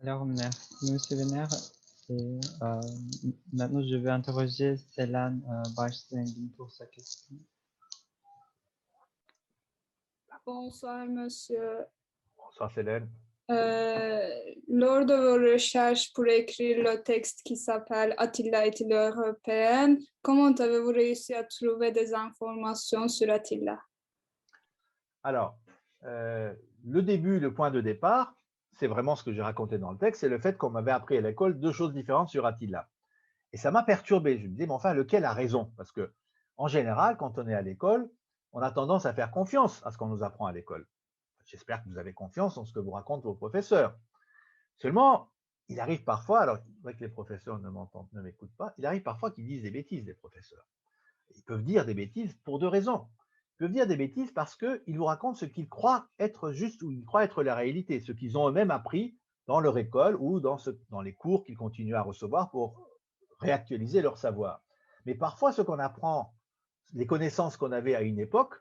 Alors, merci, M. Venner. Et, maintenant, je vais interroger Ceylan Başsengin pour sa question. Bonsoir, monsieur. Bonsoir, Célène. Lors de vos recherches pour écrire le texte qui s'appelle Attila est européenne, comment avez-vous réussi à trouver des informations sur Attila? Alors, le début, le point de départ, c'est vraiment ce que j'ai raconté dans le texte, c'est le fait qu'on m'avait appris à l'école deux choses différentes sur Attila. Et ça m'a perturbé. Je me disais, mais enfin, lequel a raison? Parce que, en général, quand on est à l'école, on a tendance à faire confiance à ce qu'on nous apprend à l'école. J'espère que vous avez confiance en ce que vous racontent vos professeurs. Seulement, il arrive parfois, alors c'est vrai que les professeurs ne m'écoutent pas, il arrive parfois qu'ils disent des bêtises, les professeurs. Ils peuvent dire des bêtises pour deux raisons. Ils peuvent dire des bêtises parce qu'ils vous racontent ce qu'ils croient être juste ou ils croient être la réalité, ce qu'ils ont eux-mêmes appris dans leur école ou dans les cours qu'ils continuent à recevoir pour réactualiser leur savoir. Mais parfois, ce qu'on apprend, les connaissances qu'on avait à une époque,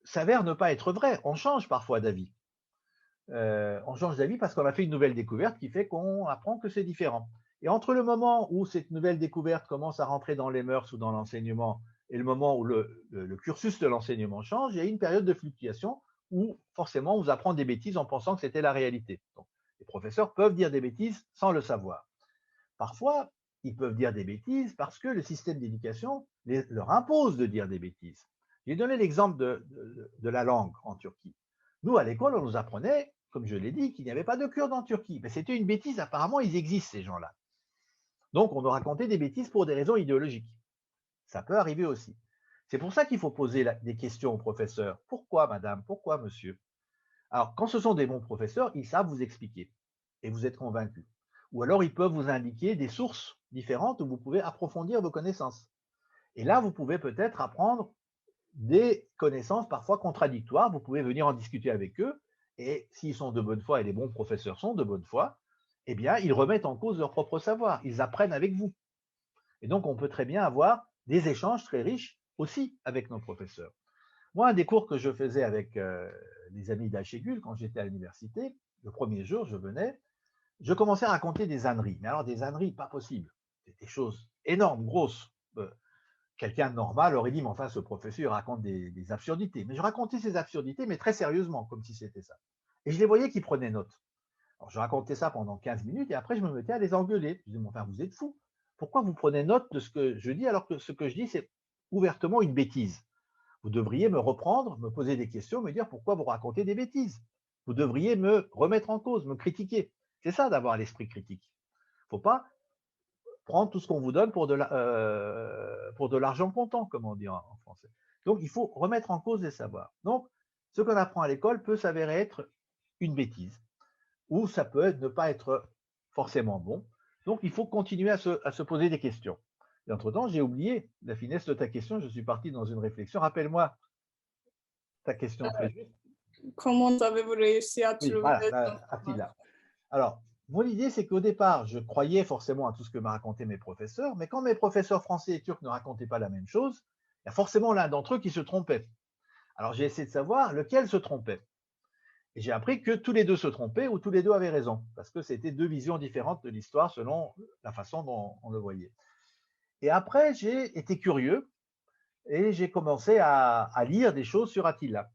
s'avère ne pas être vrai. On change parfois d'avis. On change d'avis parce qu'on a fait une nouvelle découverte qui fait qu'on apprend que c'est différent. Et entre le moment où cette nouvelle découverte commence à rentrer dans les mœurs ou dans l'enseignement et le moment où le cursus de l'enseignement change, il y a une période de fluctuation où forcément on vous apprend des bêtises en pensant que c'était la réalité. Donc, les professeurs peuvent dire des bêtises sans le savoir. Parfois, ils peuvent dire des bêtises parce que le système d'éducation leur impose de dire des bêtises. J'ai donné l'exemple de la langue en Turquie. Nous, à l'école, on nous apprenait, comme je l'ai dit, qu'il n'y avait pas de Kurdes en Turquie. Mais c'était une bêtise, apparemment, ils existent, ces gens-là. Donc, on nous racontait des bêtises pour des raisons idéologiques. Ça peut arriver aussi. C'est pour ça qu'il faut poser des questions aux professeurs. Pourquoi, madame? Pourquoi, monsieur? Alors, quand ce sont des bons professeurs, ils savent vous expliquer et vous êtes convaincu. Ou alors, ils peuvent vous indiquer des sources différentes où vous pouvez approfondir vos connaissances. Et là, vous pouvez peut-être apprendre des connaissances parfois contradictoires. Vous pouvez venir en discuter avec eux. Et s'ils sont de bonne foi, et les bons professeurs sont de bonne foi, eh bien, ils remettent en cause leur propre savoir. Ils apprennent avec vous. Et donc, on peut très bien avoir des échanges très riches aussi avec nos professeurs. Moi, un des cours que je faisais avec les amis d'Achégul quand j'étais à l'université, le premier jour, je commençais à raconter des âneries. Mais alors, des âneries, pas possible. Des choses énormes, grosses. Quelqu'un de normal aurait dit, mais enfin, ce professeur raconte des absurdités. Mais je racontais ces absurdités, mais très sérieusement, comme si c'était ça. Et je les voyais qui prenaient note. Alors, je racontais ça pendant 15 minutes et après, je me mettais à les engueuler. Je disais, mais enfin, vous êtes fous. Pourquoi vous prenez note de ce que je dis alors que ce que je dis, c'est ouvertement une bêtise? Vous devriez me reprendre, me poser des questions, me dire pourquoi vous racontez des bêtises. Vous devriez me remettre en cause, me critiquer. C'est ça d'avoir l'esprit critique. Il ne faut pas prendre tout ce qu'on vous donne pour de l'argent comptant, comme on dit en français. Donc, il faut remettre en cause les savoirs. Donc, ce qu'on apprend à l'école peut s'avérer être une bêtise, ou ça peut ne pas être forcément bon. Donc, il faut continuer à se poser des questions. Et entre-temps, j'ai oublié la finesse de ta question. Je suis parti dans une réflexion. Rappelle-moi ta question très juste. Comment avez-vous réussi à Oui, trouver voilà, Attila. Alors, mon idée, c'est qu'au départ, je croyais forcément à tout ce que m'ont raconté mes professeurs, mais quand mes professeurs français et turcs ne racontaient pas la même chose, il y a forcément l'un d'entre eux qui se trompait. Alors, j'ai essayé de savoir lequel se trompait. Et j'ai appris que tous les deux se trompaient ou tous les deux avaient raison, parce que c'était deux visions différentes de l'histoire selon la façon dont on le voyait. Et après, j'ai été curieux et j'ai commencé à lire des choses sur Attila.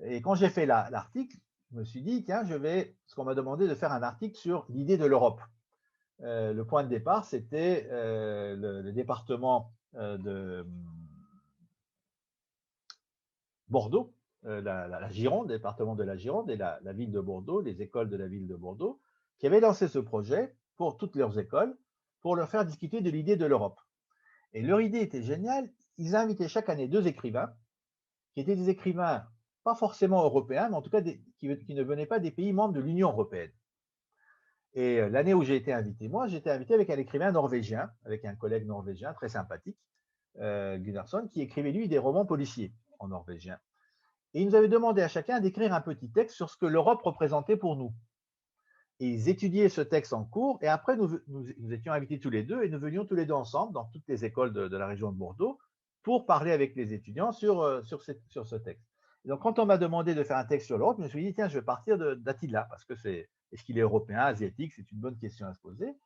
Et quand j'ai fait l'article, je me suis dit, tiens, parce qu'on m'a demandé de faire un article sur l'idée de l'Europe. Le point de départ, c'était le département de Bordeaux, la Gironde, le département de la Gironde et la ville de Bordeaux, les écoles de la ville de Bordeaux, qui avaient lancé ce projet pour toutes leurs écoles, pour leur faire discuter de l'idée de l'Europe. Et leur idée était géniale. Ils invitaient chaque année 2 écrivains, qui étaient des écrivains pas forcément européens, mais en tout cas qui ne venaient pas des pays membres de l'Union européenne. Et l'année où j'ai été invité, moi, j'étais invité avec un écrivain norvégien, avec un collègue norvégien très sympathique, Gunnarsson, qui écrivait lui des romans policiers en norvégien. Et il nous avait demandé à chacun d'écrire un petit texte sur ce que l'Europe représentait pour nous. Et ils étudiaient ce texte en cours, et après, nous étions invités tous les deux, et nous venions tous les deux ensemble dans toutes les écoles de la région de Bordeaux pour parler avec les étudiants sur ce texte. Et donc, quand on m'a demandé de faire un texte sur l'Europe, je me suis dit, tiens, je vais partir d'Attila, parce que est-ce qu'il est européen, asiatique? C'est une bonne question à se poser.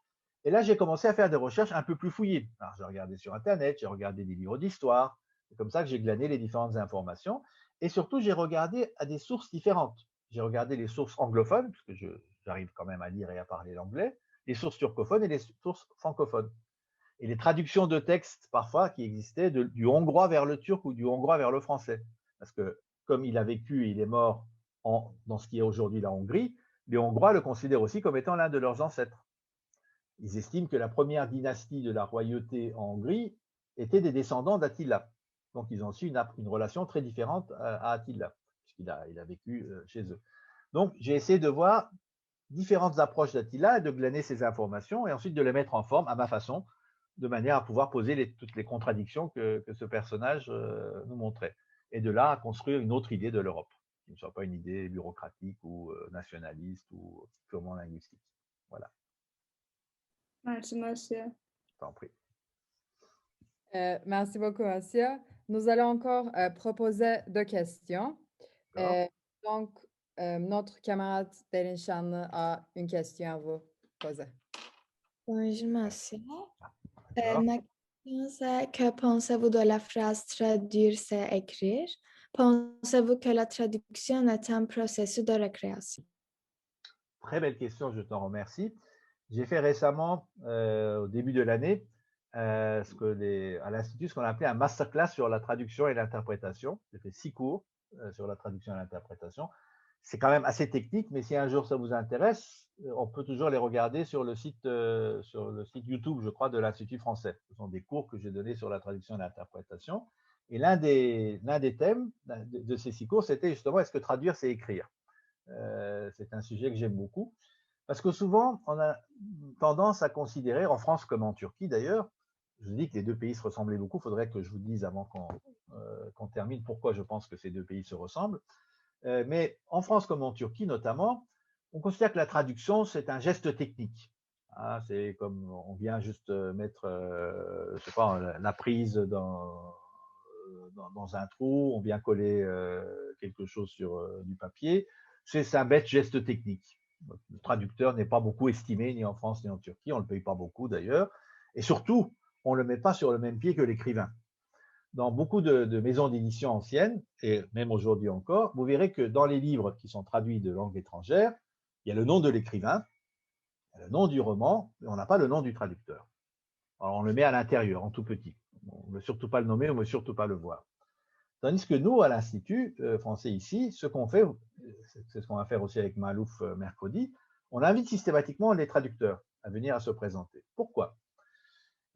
Et là, j'ai commencé à faire des recherches un peu plus fouillées. Alors, j'ai regardé sur Internet, j'ai regardé des livres d'histoire. C'est comme ça que j'ai glané les différentes informations. Et surtout, j'ai regardé à des sources différentes. J'ai regardé les sources anglophones, parce que j'arrive quand même à lire et à parler l'anglais, les sources turcophones et les sources francophones. Et les traductions de textes, parfois, qui existaient du hongrois vers le turc ou du hongrois vers le français. Parce que, comme il a vécu et il est mort dans ce qui est aujourd'hui la Hongrie, les Hongrois le considèrent aussi comme étant l'un de leurs ancêtres. Ils estiment que la première dynastie de la royauté en Hongrie était des descendants d'Attila. Donc, ils ont aussi une relation très différente à Attila, puisqu'il a vécu chez eux. Donc, j'ai essayé de voir différentes approches d'Attila et de glaner ces informations et ensuite de les mettre en forme à ma façon, de manière à pouvoir poser toutes les contradictions que ce personnage nous montrait. Et de là à construire une autre idée de l'Europe, qui ne soit pas une idée bureaucratique ou nationaliste ou purement linguistique. Voilà. Merci, monsieur. Je t'en prie. Merci beaucoup, monsieur. Nous allons encore proposer 2 questions. Donc, notre camarade Derin Şanlı a une question à vous poser. Bonjour, monsieur. D'accord. Ma question, c'est que pensez-vous de la phrase traduire, c'est écrire? Pensez-vous que la traduction est un processus de récréation? Très belle question, je t'en remercie. J'ai fait récemment, au début de l'année, à l'Institut, ce qu'on appelait un masterclass sur la traduction et l'interprétation. J'ai fait 6 cours sur la traduction et l'interprétation. C'est quand même assez technique, mais si un jour ça vous intéresse, on peut toujours les regarder sur le site YouTube, je crois, de l'Institut français. Ce sont des cours que j'ai donnés sur la traduction et l'interprétation. Et l'un des thèmes de ces 6 cours, c'était justement, est-ce que traduire, c'est écrire? C'est un sujet que j'aime beaucoup. Parce que souvent, on a tendance à considérer, en France comme en Turquie d'ailleurs, je dis que les deux pays se ressemblaient beaucoup, il faudrait que je vous dise avant qu'on termine pourquoi je pense que ces deux pays se ressemblent. Mais en France comme en Turquie notamment, on considère que la traduction, c'est un geste technique. Ah, c'est comme on vient juste mettre, je sais pas, la prise dans un trou, on vient coller quelque chose sur du papier. C'est un bête geste technique. Le traducteur n'est pas beaucoup estimé ni en France ni en Turquie, on ne le paye pas beaucoup d'ailleurs. Et surtout, on ne le met pas sur le même pied que l'écrivain. Dans beaucoup de maisons d'édition anciennes, et même aujourd'hui encore, vous verrez que dans les livres qui sont traduits de langue étrangère, il y a le nom de l'écrivain, le nom du roman, mais on n'a pas le nom du traducteur. Alors on le met à l'intérieur, en tout petit. On ne veut surtout pas le nommer, on ne veut surtout pas le voir. Tandis que nous, à l'Institut français ici, ce qu'on fait, c'est ce qu'on va faire aussi avec Malouf mercredi, on invite systématiquement les traducteurs à venir à se présenter. Pourquoi?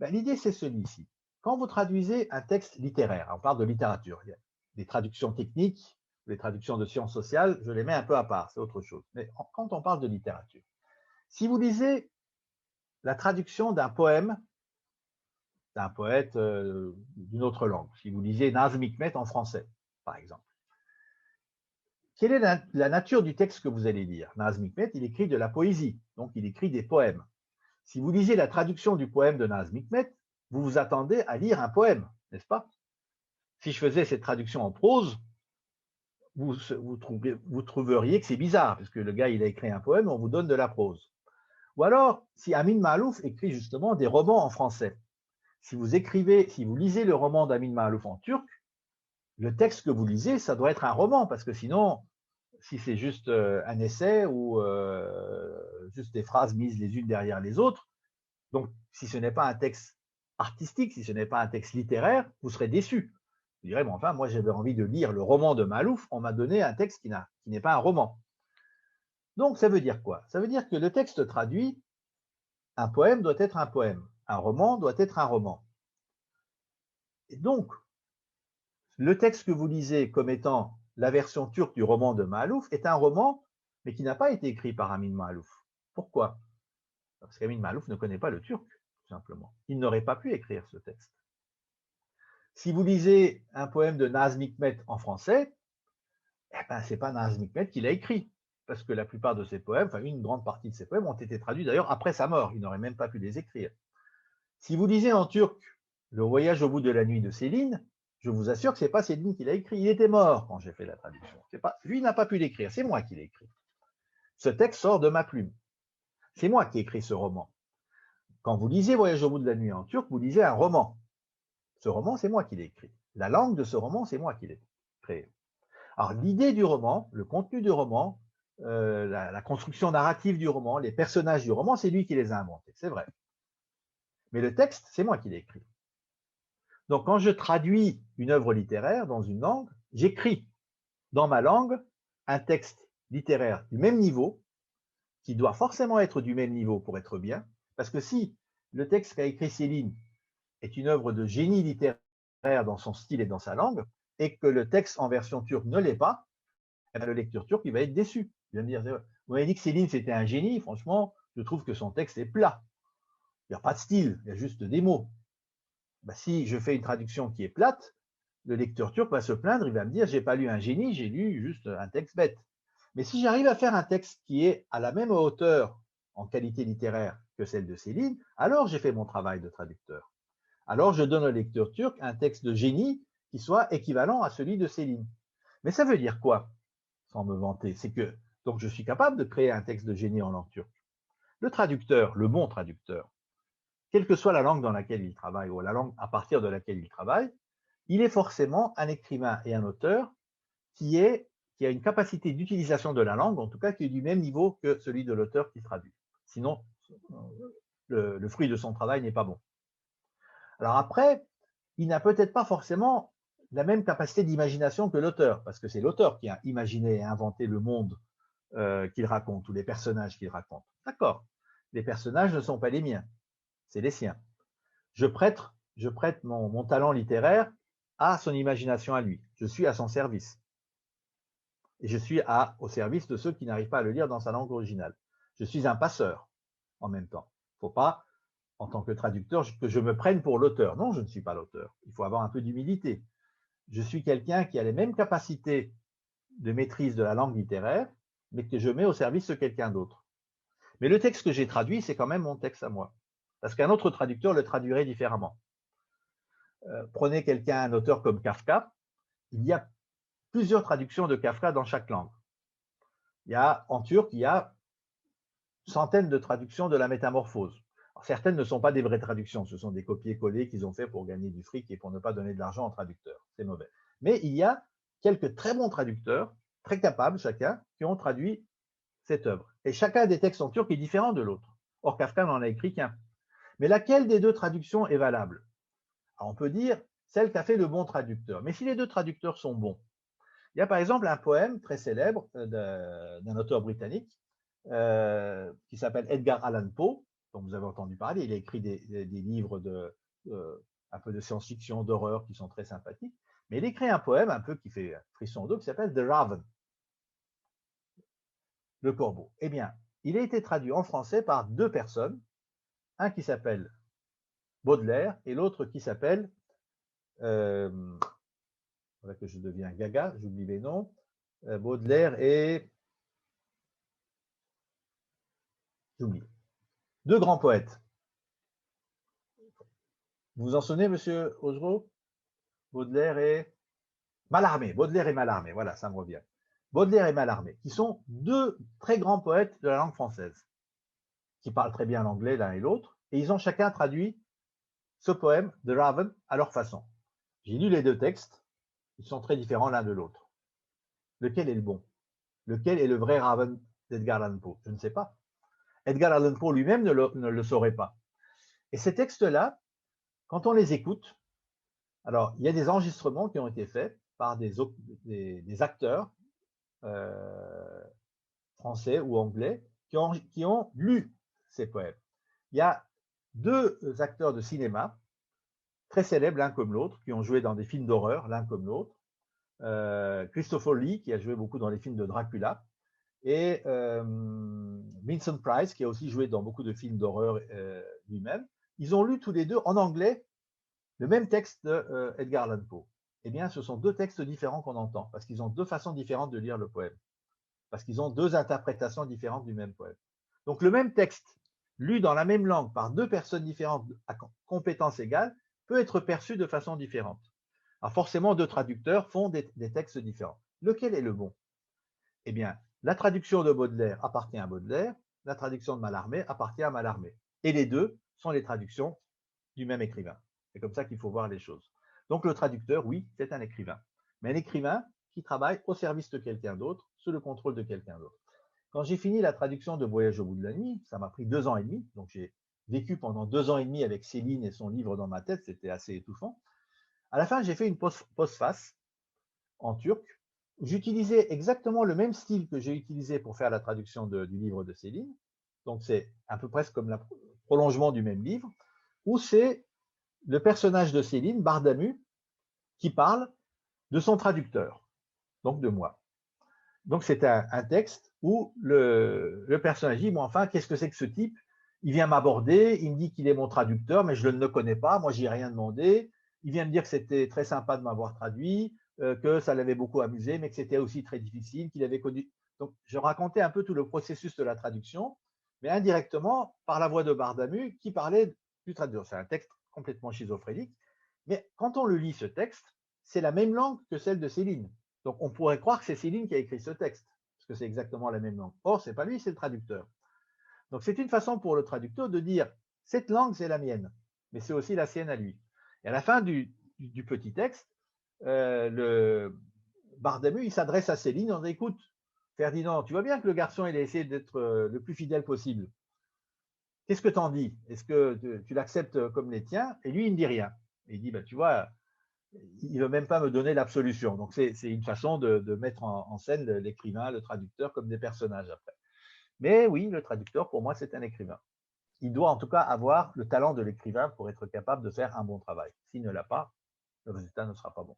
L'idée, c'est celui-ci. Quand vous traduisez un texte littéraire, on parle de littérature, il y a des traductions techniques, les traductions de sciences sociales, je les mets un peu à part, c'est autre chose. Mais quand on parle de littérature, si vous lisez la traduction d'un poème d'un poète d'une autre langue, si vous lisez Nazım Hikmet en français, par exemple, quelle est la nature du texte que vous allez lire? Nazım Hikmet, il écrit de la poésie, donc il écrit des poèmes. Si vous lisez la traduction du poème de Nazım Hikmet, vous vous attendez à lire un poème, n'est-ce pas? Si je faisais cette traduction en prose, vous trouveriez que c'est bizarre, parce que le gars, il a écrit un poème, on vous donne de la prose. Ou alors, si Amin Maalouf écrit justement des romans en français, si vous lisez le roman d'Amin Maalouf en turc, le texte que vous lisez, ça doit être un roman, parce que sinon, si c'est juste un essai ou juste des phrases mises les unes derrière les autres, donc si ce n'est pas un texte artistique, si ce n'est pas un texte littéraire, vous serez déçu. Vous direz, bon, enfin, moi j'avais envie de lire le roman de Maalouf, on m'a donné un texte qui n'est pas un roman. Donc ça veut dire quoi? Ça veut dire que le texte traduit, un poème doit être un poème, un roman doit être un roman. Et donc, le texte que vous lisez comme étant la version turque du roman de Maalouf est un roman, mais qui n'a pas été écrit par Amin Maalouf. Pourquoi? Parce qu'Amin Maalouf ne connaît pas le turc, tout simplement. Il n'aurait pas pu écrire ce texte. Si vous lisez un poème de Nazım Hikmet en français, ce n'est pas Nazım Hikmet qui l'a écrit, parce que la plupart de ses poèmes, enfin une grande partie de ses poèmes ont été traduits d'ailleurs après sa mort. Il n'aurait même pas pu les écrire. Si vous lisez en turc Le voyage au bout de la nuit de Céline, je vous assure que ce n'est pas Céline qui l'a écrit. Il était mort quand j'ai fait la traduction. Lui n'a pas pu l'écrire, c'est moi qui l'ai écrit. Ce texte sort de ma plume. C'est moi qui ai écrit ce roman. Quand vous lisez Voyage au bout de la nuit en turc, vous lisez un roman. Ce roman, c'est moi qui l'ai écrit. La langue de ce roman, c'est moi qui l'ai créé. Alors, l'idée du roman, le contenu du roman, la construction narrative du roman, les personnages du roman, c'est lui qui les a inventés, c'est vrai. Mais le texte, c'est moi qui l'ai écrit. Donc, quand je traduis une œuvre littéraire dans une langue, j'écris dans ma langue un texte littéraire du même niveau, qui doit forcément être du même niveau pour être bien, parce que si le texte qu'a écrit Céline est une œuvre de génie littéraire dans son style et dans sa langue, et que le texte en version turque ne l'est pas, le lecteur turc il va être déçu. Il va me dire, vous m'avez dit que Céline c'était un génie, franchement, je trouve que son texte est plat. Il n'y a pas de style, il y a juste des mots. Si je fais une traduction qui est plate, le lecteur turc va se plaindre, il va me dire, j'ai pas lu un génie, j'ai lu juste un texte bête. Mais si j'arrive à faire un texte qui est à la même hauteur en qualité littéraire que celle de Céline, alors j'ai fait mon travail de traducteur. Alors je donne au lecteur turc un texte de génie qui soit équivalent à celui de Céline. Mais ça veut dire quoi? Sans me vanter, c'est que donc je suis capable de créer un texte de génie en langue turque. Le traducteur, le bon traducteur, quelle que soit la langue dans laquelle il travaille ou la langue à partir de laquelle il travaille, il est forcément un écrivain et un auteur qui a une capacité d'utilisation de la langue, en tout cas qui est du même niveau que celui de l'auteur qui traduit. Sinon, le fruit de son travail n'est pas bon. Alors après, il n'a peut-être pas forcément la même capacité d'imagination que l'auteur, parce que c'est l'auteur qui a imaginé et inventé le monde qu'il raconte, ou les personnages qu'il raconte. D'accord, les personnages ne sont pas les miens, c'est les siens. Je prête mon talent littéraire à son imagination à lui. Je suis à son service. Et je suis au service de ceux qui n'arrivent pas à le lire dans sa langue originale. Je suis un passeur en même temps. Il ne faut pas, en tant que traducteur, que je me prenne pour l'auteur. Non, je ne suis pas l'auteur. Il faut avoir un peu d'humilité. Je suis quelqu'un qui a les mêmes capacités de maîtrise de la langue littéraire, mais que je mets au service de quelqu'un d'autre. Mais le texte que j'ai traduit, c'est quand même mon texte à moi. Parce qu'un autre traducteur le traduirait différemment. Prenez un auteur comme Kafka, il y a plusieurs traductions de Kafka dans chaque langue. En turc, il y a centaines de traductions de la Métamorphose. Alors, certaines ne sont pas des vraies traductions, ce sont des copier-coller qu'ils ont fait pour gagner du fric et pour ne pas donner de l'argent aux traducteurs. C'est mauvais. Mais il y a quelques très bons traducteurs, très capables chacun, qui ont traduit cette œuvre. Et chacun des textes en turc est différent de l'autre. Or, Kafka n'en a écrit qu'un. Mais laquelle des deux traductions est valable? Alors, on peut dire celle qu'a fait le bon traducteur. Mais si les deux traducteurs sont bons, il y a par exemple un poème très célèbre d'un auteur britannique qui s'appelle Edgar Allan Poe, dont vous avez entendu parler. Il a écrit des livres un peu de science-fiction, d'horreur, qui sont très sympathiques. Mais il écrit un poème un peu qui fait frisson au dos, qui s'appelle The Raven, le corbeau. Eh bien, il a été traduit en français par deux personnes, un qui s'appelle Baudelaire et l'autre qui s'appelle, voilà que je deviens gaga, j'oublie les noms, Baudelaire et, j'oublie, deux grands poètes. Vous vous en souvenez, monsieur Augereau? Baudelaire et Mallarmé, voilà, ça me revient. Baudelaire et Mallarmé, qui sont deux très grands poètes de la langue française, qui parlent très bien l'anglais l'un et l'autre, et ils ont chacun traduit ce poème de Raven à leur façon. J'ai lu les deux textes, ils sont très différents l'un de l'autre. Lequel est le bon? Lequel est le vrai Raven d'Edgar Allan Poe? Je ne sais pas. Edgar Allan Poe lui-même ne le saurait pas. Et ces textes-là, quand on les écoute, alors il y a des enregistrements qui ont été faits par des acteurs français ou anglais qui ont lu ces poèmes. Il y a deux acteurs de cinéma très célèbres l'un comme l'autre, qui ont joué dans des films d'horreur l'un comme l'autre. Christopher Lee, qui a joué beaucoup dans les films de Dracula, et Vincent Price, qui a aussi joué dans beaucoup de films d'horreur lui-même. Ils ont lu tous les deux en anglais le même texte de Edgar Allan Poe. Eh bien, ce sont deux textes différents qu'on entend, parce qu'ils ont deux façons différentes de lire le poème, parce qu'ils ont deux interprétations différentes du même poème. Donc, le même texte, lu dans la même langue par deux personnes différentes à compétences égales, peut être perçu de façon différente. Alors, forcément, deux traducteurs font des textes différents. Lequel est le bon? Eh bien, la traduction de Baudelaire appartient à Baudelaire, la traduction de Mallarmé appartient à Mallarmé. Et les deux sont les traductions du même écrivain. C'est comme ça qu'il faut voir les choses. Donc, le traducteur, oui, c'est un écrivain. Mais un écrivain qui travaille au service de quelqu'un d'autre, sous le contrôle de quelqu'un d'autre. Quand j'ai fini la traduction de Voyage au bout de la nuit, ça m'a pris 2 ans et demi, donc j'ai vécu pendant 2 ans et demi avec Céline et son livre dans ma tête, c'était assez étouffant. À la fin, j'ai fait une postface en turc. J'utilisais exactement le même style que j'ai utilisé pour faire la traduction du livre de Céline. Donc, c'est un peu presque comme le prolongement du même livre, où c'est le personnage de Céline, Bardamu, qui parle de son traducteur, donc de moi. Donc, c'est un texte où le personnage dit, bon, enfin, qu'est-ce que c'est que ce type? Il vient m'aborder, il me dit qu'il est mon traducteur, mais je ne le connais pas, moi, j'y ai rien demandé. Il vient me dire que c'était très sympa de m'avoir traduit, que ça l'avait beaucoup amusé, mais que c'était aussi très difficile, qu'il avait connu. Donc, je racontais un peu tout le processus de la traduction, mais indirectement par la voix de Bardamu qui parlait du traducteur. C'est un texte complètement schizophrénique, mais quand on le lit, ce texte, c'est la même langue que celle de Céline. Donc, on pourrait croire que c'est Céline qui a écrit ce texte, parce que c'est exactement la même langue. Or, ce n'est pas lui, c'est le traducteur. Donc, c'est une façon pour le traducteur de dire, cette langue, c'est la mienne, mais c'est aussi la sienne à lui. Et à la fin du petit texte, le Bardamu, il s'adresse à Céline en disant, écoute, Ferdinand, tu vois bien que le garçon, il a essayé d'être le plus fidèle possible. Qu'est-ce que tu en dis? Est-ce que tu l'acceptes comme les tiens? Et lui, il ne dit rien. Et il dit, bah, tu vois, il ne veut même pas me donner l'absolution. Donc, c'est une façon de mettre en scène l'écrivain, le traducteur, comme des personnages après. Mais oui, le traducteur, pour moi, c'est un écrivain. Il doit en tout cas avoir le talent de l'écrivain pour être capable de faire un bon travail. S'il ne l'a pas, le résultat ne sera pas bon.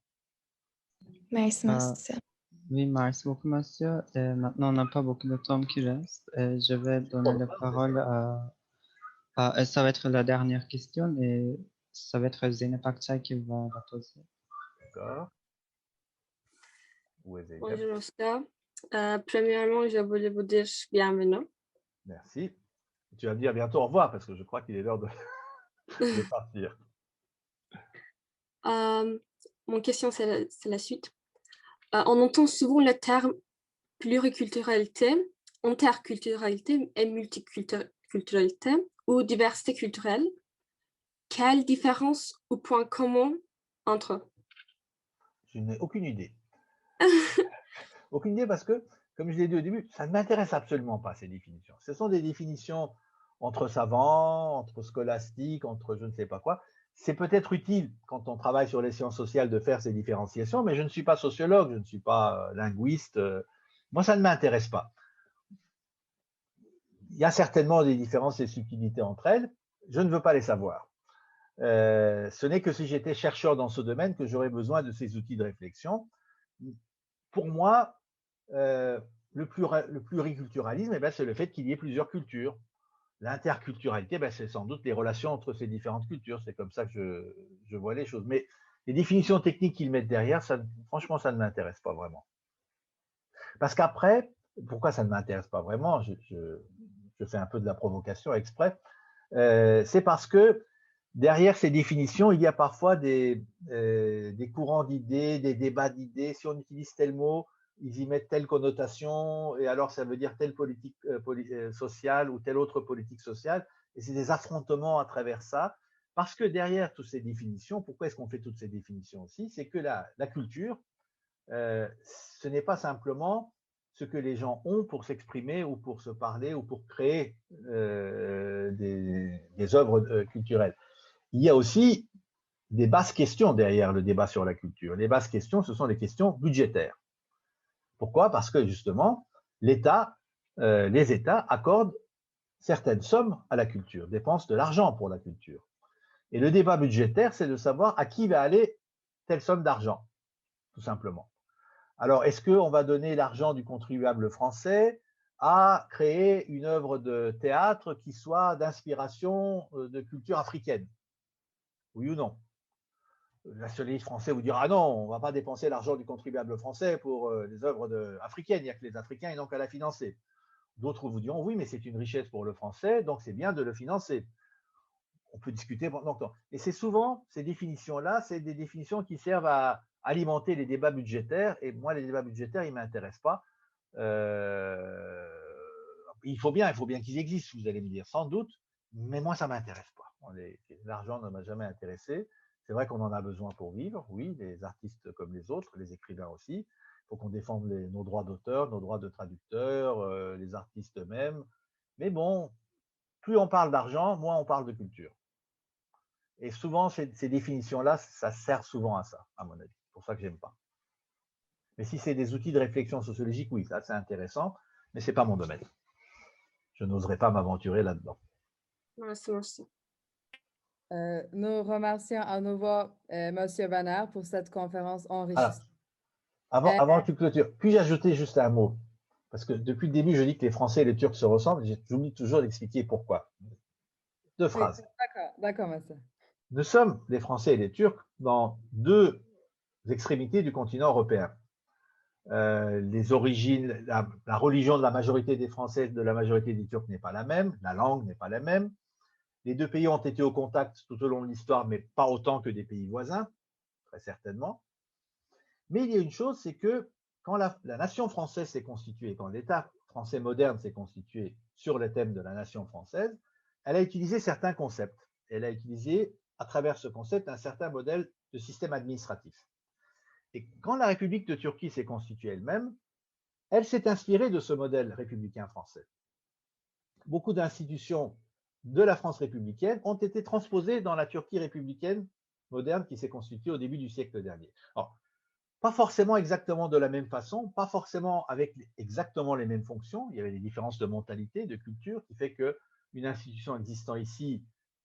Merci, monsieur. Oui, merci beaucoup, monsieur. Maintenant, on n'a pas beaucoup de temps qui reste. Je vais donner la parole ça va être la dernière question et ça va être Zeynep Akçay qui va la poser. D'accord. Où est Zeynep? Bonjour, Oscar. Premièrement, je voulais vous dire bienvenue. Merci. Tu vas me dire bientôt au revoir parce que je crois qu'il est l'heure de partir. Mon question, c'est la suite. On entend souvent le terme pluriculturalité, interculturalité et multiculturalité ou diversité culturelle. Quelle différence ou point commun entre eux? Je n'ai aucune idée. Aucune idée parce que, comme je l'ai dit au début, ça ne m'intéresse absolument pas, ces définitions. Ce sont des définitions entre savants, entre scolastiques, entre je ne sais pas quoi. C'est peut-être utile quand on travaille sur les sciences sociales de faire ces différenciations, mais je ne suis pas sociologue, je ne suis pas linguiste. Moi, ça ne m'intéresse pas. Il y a certainement des différences et subtilités entre elles. Je ne veux pas les savoir. Ce n'est que si j'étais chercheur dans ce domaine que j'aurais besoin de ces outils de réflexion. Pour moi, le pluriculturalisme, c'est le fait qu'il y ait plusieurs cultures. L'interculturalité, c'est sans doute les relations entre ces différentes cultures. C'est comme ça que je vois les choses. Mais les définitions techniques qu'ils mettent derrière, franchement, ça ne m'intéresse pas vraiment. Parce qu'après, pourquoi ça ne m'intéresse pas vraiment? Je fais un peu de la provocation exprès. C'est parce que derrière ces définitions, il y a parfois des courants d'idées, des débats d'idées. Si on utilise tel mot, ils y mettent telle connotation, et alors ça veut dire telle politique sociale ou telle autre politique sociale. Et c'est des affrontements à travers ça. Parce que derrière toutes ces définitions, pourquoi est-ce qu'on fait toutes ces définitions aussi? C'est que la culture, ce n'est pas simplement ce que les gens ont pour s'exprimer ou pour se parler ou pour créer des œuvres culturelles. Il y a aussi des basses questions derrière le débat sur la culture. Les basses questions, ce sont les questions budgétaires. Pourquoi? Parce que justement, les États accordent certaines sommes à la culture, dépensent de l'argent pour la culture. Et le débat budgétaire, c'est de savoir à qui va aller telle somme d'argent, tout simplement. Alors, est-ce qu'on va donner l'argent du contribuable français à créer une œuvre de théâtre qui soit d'inspiration de culture africaine? Oui ou non? Le nationaliste français vous dira, ah non, on ne va pas dépenser l'argent du contribuable français pour les œuvres africaines, il n'y a que les Africains et donc à la financer. D'autres vous diront, oui, mais c'est une richesse pour le français, donc c'est bien de le financer. On peut discuter pendant longtemps. Et c'est souvent, ces définitions-là, c'est des définitions qui servent à alimenter les débats budgétaires, et moi, les débats budgétaires, ils ne m'intéressent pas. Il faut bien qu'ils existent, vous allez me dire, sans doute, mais moi, ça ne m'intéresse pas. L'argent ne m'a jamais intéressé. C'est vrai qu'on en a besoin pour vivre, oui, les artistes comme les autres, les écrivains aussi. Il faut qu'on défende nos droits d'auteur, nos droits de traducteurs, les artistes eux-mêmes. Mais bon, plus on parle d'argent, moins on parle de culture. Et souvent, ces définitions-là, ça sert souvent à ça, à mon avis. C'est pour ça que je n'aime pas. Mais si c'est des outils de réflexion sociologique, oui, ça c'est intéressant, mais ce n'est pas mon domaine. Je n'oserais pas m'aventurer là-dedans. Merci. Nous remercions à nouveau M. Banner pour cette conférence enrichissante. Avant que tu clôtures, puis-je ajouter juste un mot? Parce que depuis le début, je dis que les Français et les Turcs se ressemblent, j'oublie toujours d'expliquer pourquoi. 2 phrases. Oui, d'accord, monsieur. Nous sommes, les Français et les Turcs, dans 2 extrémités du continent européen. Les origines, la religion de la majorité des Français et de la majorité des Turcs n'est pas la même, la langue n'est pas la même. Les 2 pays ont été au contact tout au long de l'histoire, mais pas autant que des pays voisins, très certainement. Mais il y a une chose, c'est que quand la nation française s'est constituée, quand l'État français moderne s'est constitué sur le thème de la nation française, elle a utilisé certains concepts. Elle a utilisé, à travers ce concept, un certain modèle de système administratif. Et quand la République de Turquie s'est constituée elle-même, elle s'est inspirée de ce modèle républicain français. Beaucoup d'institutions de la France républicaine ont été transposées dans la Turquie républicaine moderne qui s'est constituée au début du siècle dernier. Alors, pas forcément exactement de la même façon, pas forcément avec exactement les mêmes fonctions. Il y avait des différences de mentalité, de culture, qui fait qu'une institution existant ici,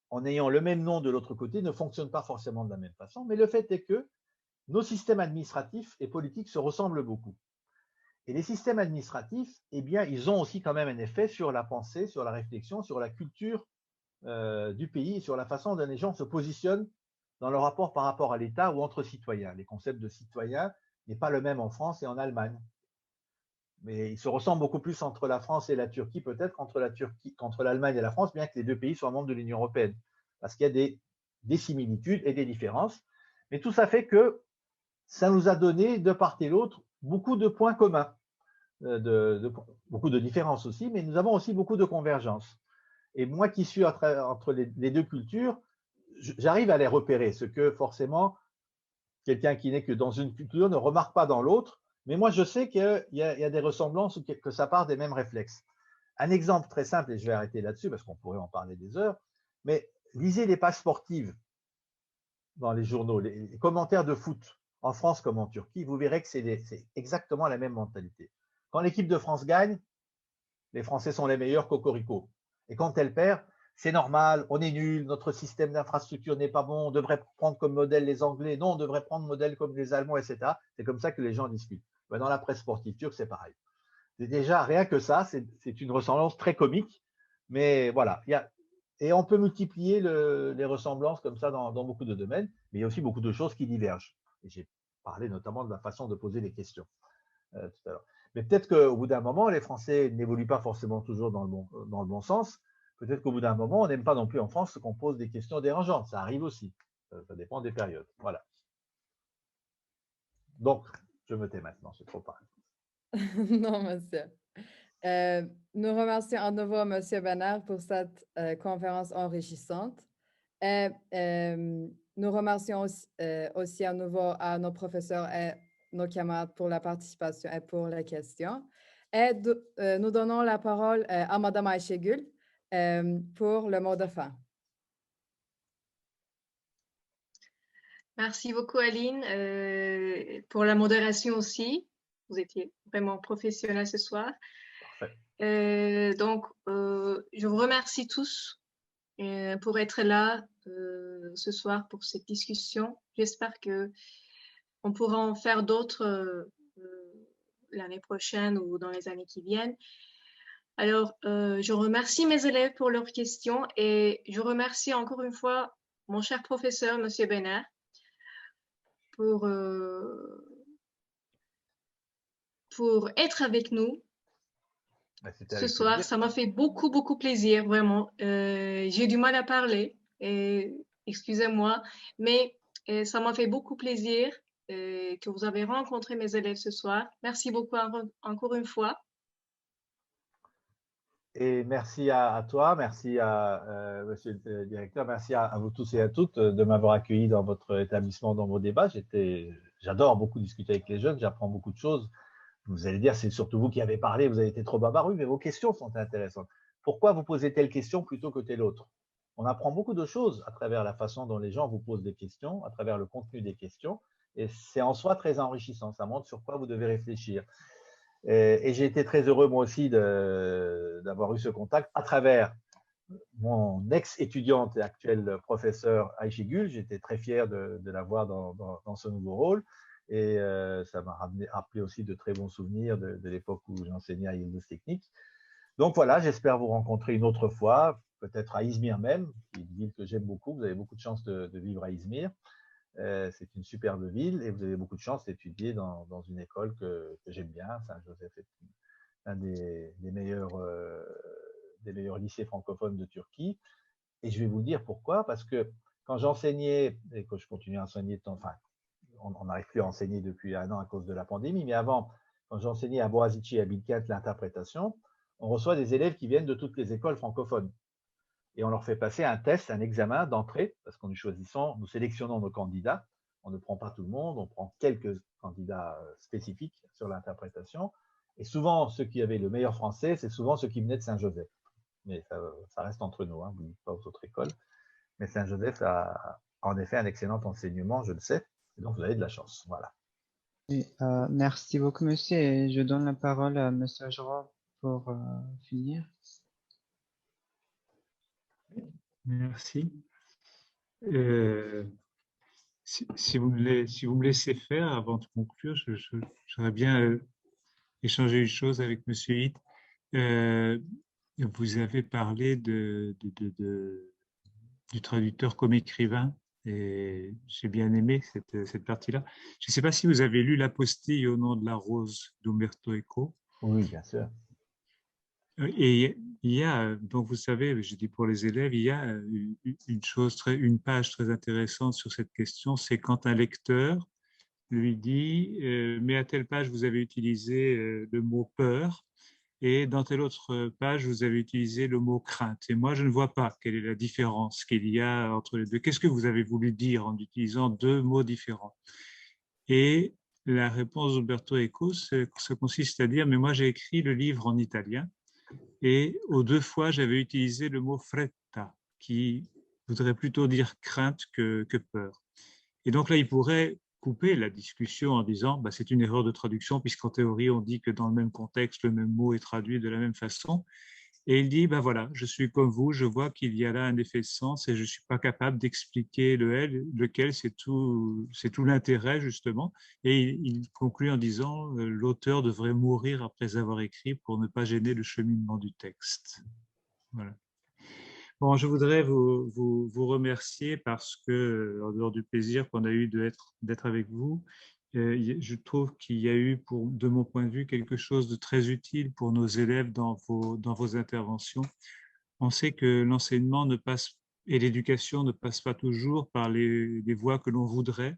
en ayant le même nom de l'autre côté, ne fonctionne pas forcément de la même façon. Mais le fait est que nos systèmes administratifs et politiques se ressemblent beaucoup. Et les systèmes administratifs, eh bien, ils ont aussi quand même un effet sur la pensée, sur la réflexion, sur la culture du pays et sur la façon dont les gens se positionnent dans leur rapport par rapport à l'État ou entre citoyens. Les concepts de citoyen n'est pas le même en France et en Allemagne. Mais il se ressemble beaucoup plus entre la France et la Turquie, peut-être qu'entre l'Allemagne et la France, bien que les deux pays soient membres de l'Union européenne. Parce qu'il y a des similitudes et des différences. Mais tout ça fait que ça nous a donné, de part et l'autre, beaucoup de points communs, beaucoup de différences aussi, mais nous avons aussi beaucoup de convergences. Et moi qui suis entre les deux cultures, j'arrive à les repérer, ce que forcément quelqu'un qui n'est que dans une culture ne remarque pas dans l'autre. Mais moi, je sais qu'il y a des ressemblances ou que ça part des mêmes réflexes. Un exemple très simple, et je vais arrêter là-dessus parce qu'on pourrait en parler des heures, mais lisez les pages sportives dans les journaux, les commentaires de foot, en France comme en Turquie, vous verrez que c'est exactement la même mentalité. Quand l'équipe de France gagne, les Français sont les meilleurs, cocorico. Et quand elle perd, c'est normal, on est nul, notre système d'infrastructure n'est pas bon, on devrait prendre comme modèle les Anglais, non, on devrait prendre modèle comme les Allemands, etc. C'est comme ça que les gens discutent. Ben, dans la presse sportive turque, c'est pareil. C'est déjà, rien que ça, c'est une ressemblance très comique, mais voilà. Et on peut multiplier les ressemblances comme ça dans beaucoup de domaines, mais il y a aussi beaucoup de choses qui divergent. Et j'ai parlé notamment de la façon de poser les questions tout à l'heure. Mais peut-être qu'au bout d'un moment, les Français n'évoluent pas forcément toujours dans le bon sens. Peut-être qu'au bout d'un moment, on n'aime pas non plus en France qu'on pose des questions dérangeantes. Ça arrive aussi. Ça dépend des périodes. Voilà. Donc, je me tais maintenant, c'est trop parlé. Non, monsieur. Nous remercions à nouveau monsieur Benner pour cette conférence enrichissante. Et nous remercions aussi à nouveau à nos professeurs et nos camarades pour la participation et pour les questions. Et nous donnons la parole à Madame Ayşegül pour le mot de fin. Merci beaucoup, Aline, pour la modération aussi. Vous étiez vraiment professionnels ce soir. Donc, je vous remercie tous pour être là ce soir pour cette discussion. J'espère qu'on pourra en faire d'autres l'année prochaine ou dans les années qui viennent. Alors, je remercie mes élèves pour leurs questions et je remercie encore une fois mon cher professeur, monsieur Benner, pour être avec nous ce soir. Ça m'a fait beaucoup, beaucoup plaisir, vraiment. J'ai du mal à parler, excusez-moi, mais ça m'a fait beaucoup plaisir que vous avez rencontré mes élèves ce soir. Merci beaucoup encore une fois. Et merci à toi, merci à monsieur le directeur, merci à vous tous et à toutes de m'avoir accueilli dans votre établissement, dans vos débats. J'adore beaucoup discuter avec les jeunes, j'apprends beaucoup de choses. Vous allez dire, c'est surtout vous qui avez parlé, vous avez été trop bavarus, mais vos questions sont intéressantes. Pourquoi vous posez telle question plutôt que telle autre? On apprend beaucoup de choses à travers la façon dont les gens vous posent des questions, à travers le contenu des questions, et c'est en soi très enrichissant. Ça montre sur quoi vous devez réfléchir. Et j'ai été très heureux, moi aussi, d'avoir eu ce contact à travers mon ex-étudiante et actuelle professeure Ayşegül. J'étais très fier de la voir dans ce nouveau rôle. Et ça m'a rappelé aussi de très bons souvenirs de l'époque où j'enseignais à Yıldız Teknik. Donc voilà, j'espère vous rencontrer une autre fois, peut-être à Izmir même, qui est une ville que j'aime beaucoup. Vous avez beaucoup de chance de vivre à Izmir. C'est une superbe ville et vous avez beaucoup de chance d'étudier dans une école que j'aime bien. Saint-Joseph est un des meilleurs lycées francophones de Turquie. Et je vais vous dire pourquoi, parce que quand j'enseignais, et que je continue à enseigner, enfin, on n'arrive plus à enseigner depuis 1 an à cause de la pandémie, mais avant, quand j'enseignais à Boğaziçi et à Bilkent l'interprétation, on reçoit des élèves qui viennent de toutes les écoles francophones. et on leur fait passer un test, un examen d'entrée, parce que nous sélectionnons nos candidats. On ne prend pas tout le monde, on prend quelques candidats spécifiques sur l'interprétation. Et souvent, ceux qui avaient le meilleur français, c'est souvent ceux qui venaient de Saint-Joseph. Mais ça reste entre nous, hein, vous ne dites pas aux autres écoles. Mais Saint-Joseph a en effet un excellent enseignement, je le sais. Et donc, vous avez de la chance. Voilà. Et, merci beaucoup, monsieur. Et je donne la parole à monsieur Giraud pour finir. Merci. Si vous me laissez faire, avant de conclure, j'aimerais bien échanger une chose avec monsieur Hitt. Vous avez parlé du traducteur comme écrivain, et j'ai bien aimé cette partie-là. Je ne sais pas si vous avez lu L'Apostille au nom de la rose d'Umberto Eco. Oui, bien sûr. Et il y a, donc vous savez, je dis pour les élèves, il y a une page très intéressante sur cette question, c'est quand un lecteur lui dit mais à telle page vous avez utilisé le mot peur et dans telle autre page vous avez utilisé le mot crainte. Et moi je ne vois pas quelle est la différence qu'il y a entre les deux. Qu'est-ce que vous avez voulu dire en utilisant deux mots différents? Et la réponse d'Umberto Eco se consiste à dire mais moi j'ai écrit le livre en italien. Et aux deux fois, j'avais utilisé le mot fretta, qui voudrait plutôt dire crainte que peur. Et donc là, il pourrait couper la discussion en disant bah, c'est une erreur de traduction, puisqu'en théorie, on dit que dans le même contexte, le même mot est traduit de la même façon. Et il dit bah, voilà, je suis comme vous, je vois qu'il y a là un effet de sens et je ne suis pas capable d'expliquer lequel c'est tout l'intérêt, justement. Et il conclut en disant l'auteur devrait mourir après avoir écrit pour ne pas gêner le cheminement du texte. Voilà. Bon, je voudrais vous remercier parce que, en dehors du plaisir qu'on a eu d'être avec vous, je trouve qu'il y a eu, de mon point de vue, quelque chose de très utile pour nos élèves dans vos interventions. On sait que l'enseignement et l'éducation ne passent pas toujours par les voies que l'on voudrait.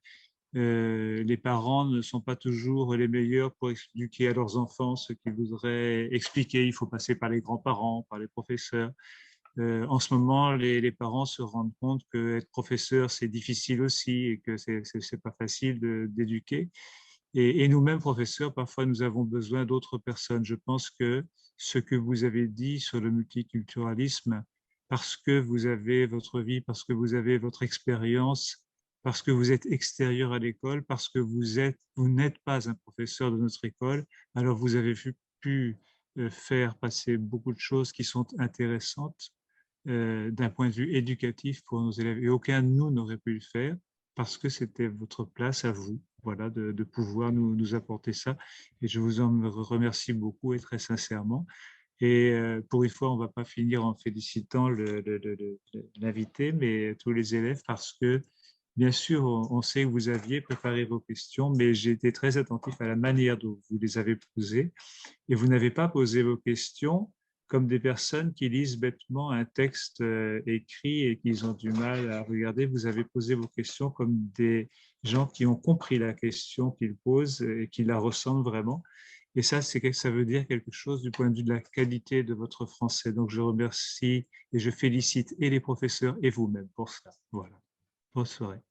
Les parents ne sont pas toujours les meilleurs pour éduquer à leurs enfants ce qu'ils voudraient expliquer. Il faut passer par les grands-parents, par les professeurs. En ce moment, les parents se rendent compte qu'être professeur, c'est difficile aussi et que c'est pas facile d'éduquer. Et nous-mêmes, professeurs, parfois, nous avons besoin d'autres personnes. Je pense que ce que vous avez dit sur le multiculturalisme, parce que vous avez votre vie, parce que vous avez votre expérience, parce que vous êtes extérieur à l'école, parce que vous n'êtes pas un professeur de notre école, alors vous avez pu faire passer beaucoup de choses qui sont intéressantes d'un point de vue éducatif pour nos élèves. Et aucun de nous n'aurait pu le faire parce que c'était votre place à vous, voilà, de pouvoir nous apporter ça. Et je vous en remercie beaucoup et très sincèrement. Et pour une fois, on ne va pas finir en félicitant l'invité, mais tous les élèves, parce que bien sûr, on sait que vous aviez préparé vos questions, mais j'ai été très attentif à la manière dont vous les avez posées. Et vous n'avez pas posé vos questions comme des personnes qui lisent bêtement un texte écrit et qu'ils ont du mal à regarder. Vous avez posé vos questions comme des gens qui ont compris la question qu'ils posent et qui la ressentent vraiment. Et ça veut dire quelque chose du point de vue de la qualité de votre français. Donc, je remercie et je félicite et les professeurs et vous-même pour ça. Voilà. Bonne soirée.